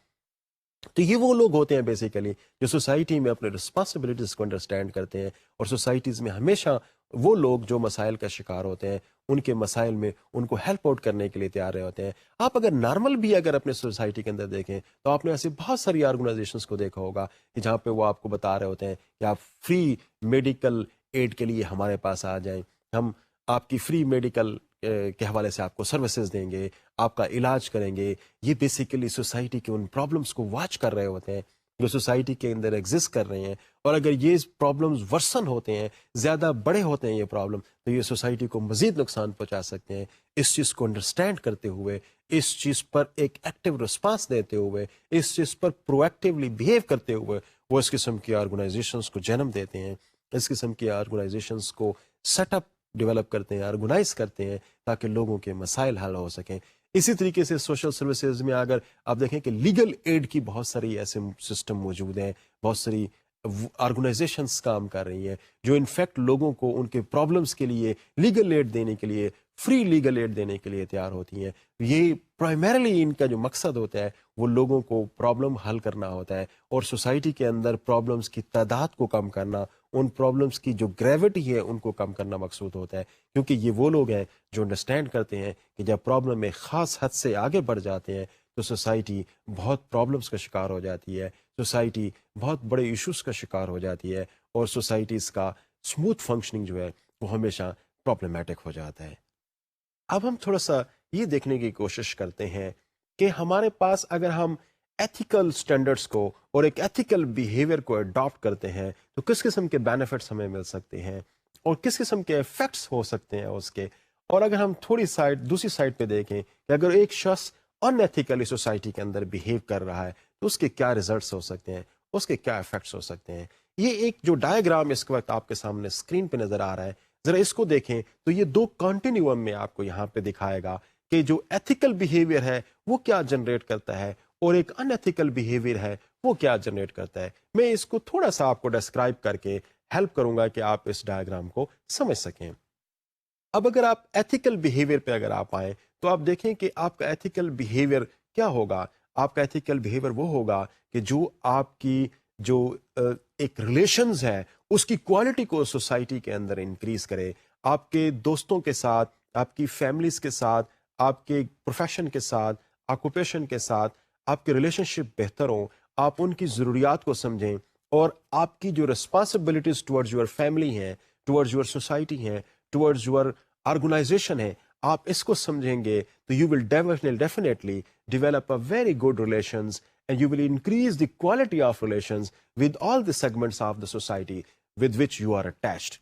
تو یہ وہ لوگ ہوتے ہیں بیسیکلی جو سوسائٹی میں اپنے رسپانسبلٹیز کو انڈرسٹینڈ کرتے ہیں, اور سوسائٹیز میں ہمیشہ وہ لوگ جو مسائل کا شکار ہوتے ہیں ان کے مسائل میں ان کو ہیلپ آؤٹ کرنے کے لیے تیار رہے ہوتے ہیں. آپ اگر نارمل بھی اگر اپنے سوسائٹی کے اندر دیکھیں تو آپ نے ایسی بہت ساری آرگنائزیشنز کو دیکھا ہوگا کہ جہاں پہ وہ آپ کو بتا رہے ہوتے ہیں کہ آپ فری میڈیکل ایڈ کے لیے ہمارے پاس آ جائیں, ہم آپ کی فری میڈیکل کے حوالے سے آپ کو سروسز دیں گے, آپ کا علاج کریں گے. یہ بیسیکلی سوسائٹی کے ان پرابلمس کو واچ کر رہے ہوتے ہیں جو سوسائٹی کے اندر ایگزسٹ کر رہے ہیں, اور اگر یہ پرابلمز ورسن ہوتے ہیں, زیادہ بڑے ہوتے ہیں یہ پرابلم, تو یہ سوسائٹی کو مزید نقصان پہنچا سکتے ہیں. اس چیز کو انڈرسٹینڈ کرتے ہوئے, اس چیز پر ایک ایکٹیو رسپانس دیتے ہوئے, اس چیز پر پرو ایکٹیولی بہیو کرتے ہوئے وہ اس قسم کی آرگنائزیشنز کو جنم دیتے ہیں, اس قسم کی آرگنائزیشنز کو سیٹ اپ ڈیولپ کرتے ہیں, آرگنائز کرتے ہیں تاکہ لوگوں کے مسائل حل ہو سکیں. اسی طریقے سے سوشل سروسز میں اگر آپ دیکھیں کہ لیگل ایڈ کی بہت ساری ایسے سسٹم موجود ہیں, بہت ساری آرگنائزیشنز کام کر رہی ہیں جو انفیکٹ لوگوں کو ان کے پرابلمس کے لیے لیگل ایڈ دینے کے لیے, فری لیگل ایڈ دینے کے لیے تیار ہوتی ہیں. یہ پرائمریلی ان کا جو مقصد ہوتا ہے وہ لوگوں کو پرابلم حل کرنا ہوتا ہے, اور سوسائٹی کے اندر پرابلمس کی تعداد کو کم کرنا, ان پرابلمس کی جو گریوٹی ہے ان کو کم کرنا مقصود ہوتا ہے. کیونکہ یہ وہ لوگ ہیں جو انڈرسٹینڈ کرتے ہیں کہ جب پرابلم ایک خاص حد سے آگے بڑھ جاتے ہیں تو سوسائٹی بہت پرابلمس کا شکار ہو جاتی ہے, سوسائٹی بہت بڑے ایشوز کا شکار ہو جاتی ہے, اور سوسائٹیز کا اسموتھ فنکشننگ جو ہے وہ ہمیشہ پرابلمیٹک ہو جاتا ہے. اب ہم تھوڑا سا یہ دیکھنے کی کوشش کرتے ہیں کہ ہمارے پاس اگر ہم ایتھیکل سٹینڈرڈز کو اور ایک ایتھیکل بیہیویئر کو اڈاپٹ کرتے ہیں تو کس قسم کے بینیفٹس ہمیں مل سکتے ہیں اور کس قسم کے ایفیکٹس ہو سکتے ہیں اس کے. اور اگر ہم تھوڑی دوسری سائڈ پہ دیکھیں کہ اگر ایک شخص ان ایتھیکلی سوسائٹی کے اندر بیہیو کر رہا ہے تو اس کے کیا ریزلٹس ہو سکتے ہیں, اس کے کیا ایفیکٹس ہو سکتے ہیں. یہ ایک جو ڈائیگرام اس وقت آپ کے سامنے اسکرین پہ نظر آ رہا ہے, ذرا اس کو دیکھیں تو یہ دو کنٹینیوم میں آپ کو یہاں پہ دکھائے گا کہ جو ایتھیکل بیہیویئر ہے وہ کیا جنریٹ کرتا ہے اور ایک ان ایتھیکل بیہیویئر ہے وہ کیا جنریٹ کرتا ہے. میں اس کو تھوڑا سا آپ کو ڈسکرائب کر کے ہیلپ کروں گا کہ آپ اس ڈائیگرام کو سمجھ سکیں. اب اگر آپ ایتھیکل بیہیویئر پہ اگر آپ آئیں تو آپ دیکھیں کہ آپ کا ایتھیکل بیہیویئر کیا ہوگا. آپ کا ایتھیکل بیہیویئر وہ ہوگا کہ جو آپ کی جو ایک ریلیشنز ہے اس کی کوالٹی کو سوسائٹی کے اندر انکریز کرے, آپ کے دوستوں کے ساتھ آپ کی فیملیز کے ساتھ، آپ کے پروفیشن کے ساتھ، آکوپیشن کے ساتھ آپ کے ریلیشن شپ بہتر ہوں، آپ ان کی ضروریات کو سمجھیں، اور آپ کی جو رسپانسبلٹیز ٹورڈز یور فیملی ہیں، ٹورڈز یور سوسائٹی ہیں، ٹورڈز یور آرگنائزیشن ہے، آپ اس کو سمجھیں گے تو you will definitely develop a very good relations and you will increase the quality of relations with all the segments of the society with which you are attached.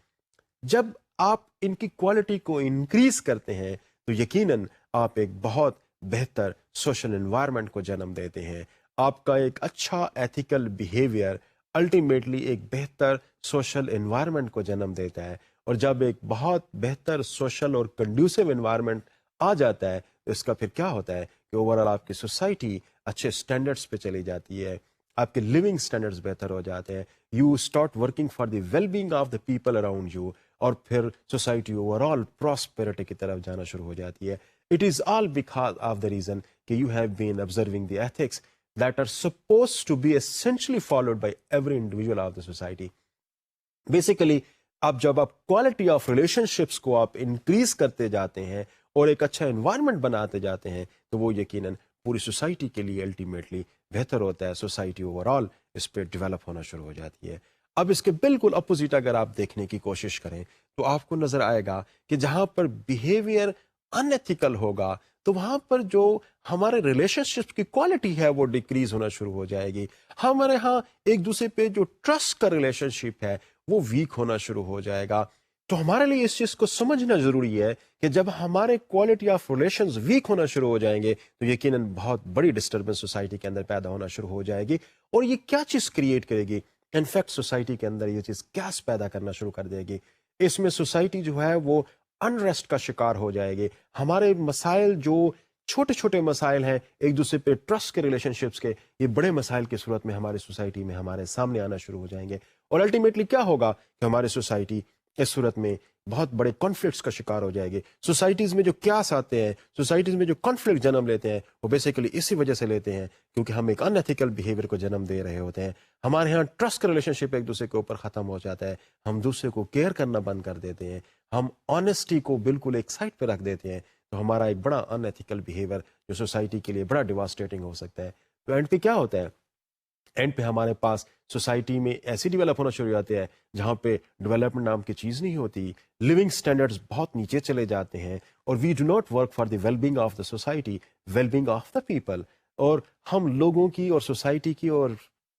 جب آپ ان کی کوالٹی کو انکریز کرتے ہیں تو یقیناً آپ ایک بہت بہتر سوشل انوائرمنٹ کو جنم دیتے ہیں. آپ کا ایک اچھا ایتھیکل بیہیویئر الٹیمیٹلی ایک بہتر سوشل انوائرمنٹ کو جنم دیتا ہے، اور جب ایک بہت بہتر سوشل اور کنڈیوسو انوائرمنٹ آ جاتا ہے تو اس کا پھر کیا ہوتا ہے کہ اوورآل آپ کی سوسائٹی اچھے سٹینڈرڈس پہ چلی جاتی ہے، آپ کے لیونگ سٹینڈرڈز بہتر ہو جاتے ہیں. You start working for the well being of the people around you, اور پھر سوسائٹی اوور آل پراسپیرٹی کی طرف جانا شروع ہو جاتی ہے. It is all because of the reason کہ you have been observing the ethics that are supposed to be essentially followed by every individual of the society. Basically اب جب آپ کوالٹی آف ریلیشن شپس کو آپ increase کرتے جاتے ہیں اور ایک اچھا انوائرمنٹ بناتے جاتے ہیں تو وہ یقیناً پوری سوسائٹی کے لیے الٹیمیٹلی بہتر ہوتا ہے. سوسائٹی اوور آل اس پہ ڈیولپ ہونا شروع ہو جاتی ہے. اب اس کے بالکل اپوزٹ اگر آپ دیکھنے کی کوشش کریں تو آپ کو نظر آئے گا کہ جہاں پر بیہیویئر ان ایتھیکل ہوگا تو وہاں پر جو ہمارے ریلیشن شپ کی کوالٹی ہے وہ ڈیکریز ہونا شروع ہو جائے گی. ہمارے ہاں ایک دوسرے پہ جو ٹرسٹ کا ریلیشن شپ ہے وہ ویک ہونا شروع ہو جائے گا. تو ہمارے لیے اس چیز کو سمجھنا ضروری ہے کہ جب ہمارے کوالٹی آف ریلیشنز ویک ہونا شروع ہو جائیں گے تو یقیناً بہت بڑی ڈسٹربنس سوسائٹی کے اندر پیدا ہونا شروع ہو جائے گی. اور یہ کیا چیز کریٹ کرے گی؟ انفیکٹ سوسائٹی کے اندر یہ چیز کیاس پیدا کرنا شروع کر دے گی. اس میں سوسائٹی جو ہے وہ انریسٹ کا شکار ہو جائے گی. ہمارے مسائل جو چھوٹے چھوٹے مسائل ہیں ایک دوسرے پہ ٹرسٹ کے ریلیشن شپس کے، یہ بڑے مسائل کی صورت میں ہماری سوسائٹی میں ہمارے سامنے آنا شروع ہو جائیں گے. اور الٹیمیٹلی کیا ہوگا کہ ہماری سوسائٹی اس صورت میں بہت بڑے کانفلکٹس کا شکار ہو جائے گی. سوسائٹیز میں جو کیاس آتے ہیں، سوسائٹیز میں جو کانفلکٹ جنم لیتے ہیں وہ بیسیکلی اسی وجہ سے لیتے ہیں کیونکہ ہم ایک ان ایتھیکل بیہیویئر کو جنم دے رہے ہوتے ہیں. ہمارے ہاں ٹرسٹ کا ریلیشن شپ ایک دوسرے کے اوپر ختم ہو جاتا ہے، ہم دوسرے کو کیئر کرنا بند کر دیتے ہیں، ہم آنیسٹی کو بالکل ایک سائڈ پہ رکھ دیتے ہیں. تو ہمارا ایک بڑا ان ایتھیکل بیہیویئر جو سوسائٹی کے لیے بڑا ڈیواسٹیٹنگ ہو سکتا ہے. تو اینڈ پہ کیا ہوتا ہے؟ اینڈ پہ ہمارے پاس سوسائٹی میں ایسی ڈیولپ ہونا شروع ہو جاتے ہیں جہاں پہ ڈیولپمنٹ نام کی چیز نہیں ہوتی، لیونگ سٹینڈرڈز بہت نیچے چلے جاتے ہیں، اور we do not work for the well being of the society, well being of the people. اور ہم لوگوں کی اور سوسائٹی کی اور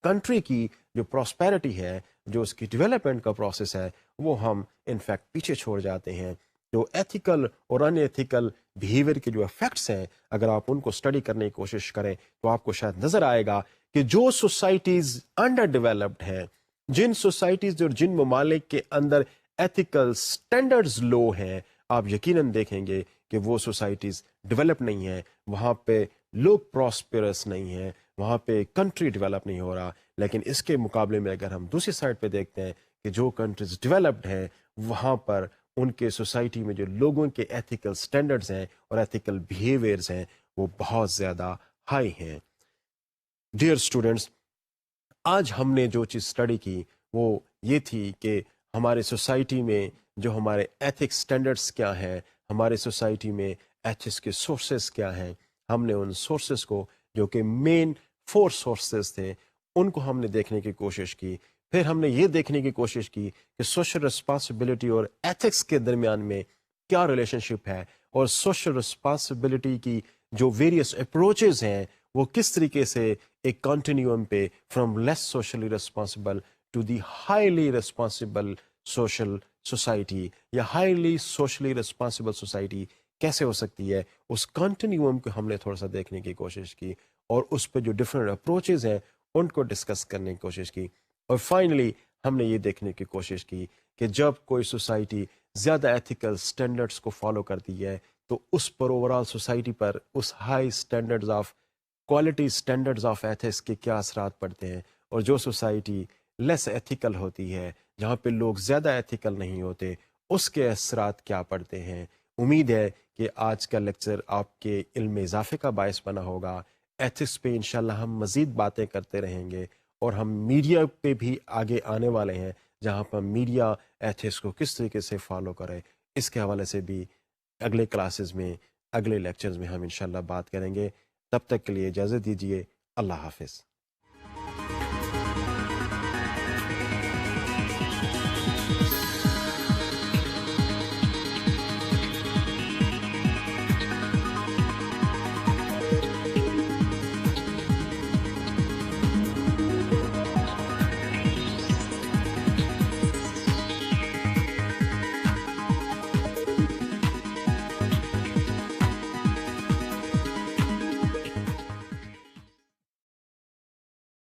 کنٹری کی جو پراسپیرٹی ہے، جو اس کی ڈیولپمنٹ کا پروسیس ہے، وہ ہم انفیکٹ پیچھے چھوڑ جاتے ہیں. جو ایتھیکل اور ان ایتھیکل بیہیویئر کے جو افیکٹس ہیں اگر آپ ان کو اسٹڈی کرنے کی کوشش کریں تو آپ کو شاید نظر آئے گا کہ جو سوسائٹیز انڈر ڈیولپڈ ہیں، جن سوسائٹیز اور جن ممالک کے اندر ایتھیکل سٹینڈرڈز لو ہیں، آپ یقیناً دیکھیں گے کہ وہ سوسائٹیز ڈیولپ نہیں ہیں، وہاں پہ لوگ پراسپیرس نہیں ہیں، وہاں پہ کنٹری ڈیولپ نہیں ہو رہا. لیکن اس کے مقابلے میں اگر ہم دوسری سائڈ پہ دیکھتے ہیں کہ جو کنٹریز ڈیولپڈ ہیں وہاں پر ان کے سوسائٹی میں جو لوگوں کے ایتھیکل سٹینڈرڈز ہیں اور ایتھیکل بیہیویئرز ہیں وہ بہت زیادہ ہائی ہیں. ڈیئر اسٹوڈنٹس، آج ہم نے جو چیز اسٹڈی کی وہ یہ تھی کہ ہمارے سوسائٹی میں جو ہمارے ایتھکس سٹینڈرڈز کیا ہیں، ہمارے سوسائٹی میں ایتھکس کے سورسز کیا ہیں. ہم نے ان سورسز کو جو کہ مین 4 سورسز تھے ان کو ہم نے دیکھنے کی کوشش کی. پھر ہم نے یہ دیکھنے کی کوشش کی کہ سوشل رسپانسبلٹی اور ایتھکس کے درمیان میں کیا ریلیشن شپ ہے، اور سوشل رسپانسبلٹی کی جو ویریس اپروچز ہیں وہ کس طریقے سے ایک کنٹینیوم پہ from less socially responsible to the highly responsible social society یا ہائیلی سوشلی رسپانسبل سوسائٹی کیسے ہو سکتی ہے، اس کنٹینیوم کو ہم نے تھوڑا سا دیکھنے کی کوشش کی، اور اس پہ جو ڈفرینٹ اپروچز ہیں ان کو ڈسکس کرنے کی کوشش کی. اور فائنلی ہم نے یہ دیکھنے کی کوشش کی کہ جب کوئی سوسائٹی زیادہ ایتھیکل سٹینڈرڈز کو فالو کرتی ہے تو اس پر اوور آل سوسائٹی پر اس high standards of quality standards of ethics کے کیا اثرات پڑتے ہیں، اور جو سوسائٹی لیس ایتھیکل ہوتی ہے، جہاں پہ لوگ زیادہ ایتھیکل نہیں ہوتے، اس کے اثرات کیا پڑتے ہیں. امید ہے کہ آج کا لیکچر آپ کے علم میں اضافے کا باعث بنا ہوگا. ایتھکس پہ انشاءاللہ ہم مزید باتیں کرتے رہیں گے، اور ہم میڈیا پہ بھی آگے آنے والے ہیں جہاں پر میڈیا ایتھکس کو کس طریقے سے فالو کرے اس کے حوالے سے بھی اگلے کلاسز میں، اگلے لیکچرز میں ہم انشاءاللہ بات کریں گے. تب تک کے لیے اجازت دیجیے. اللہ حافظ.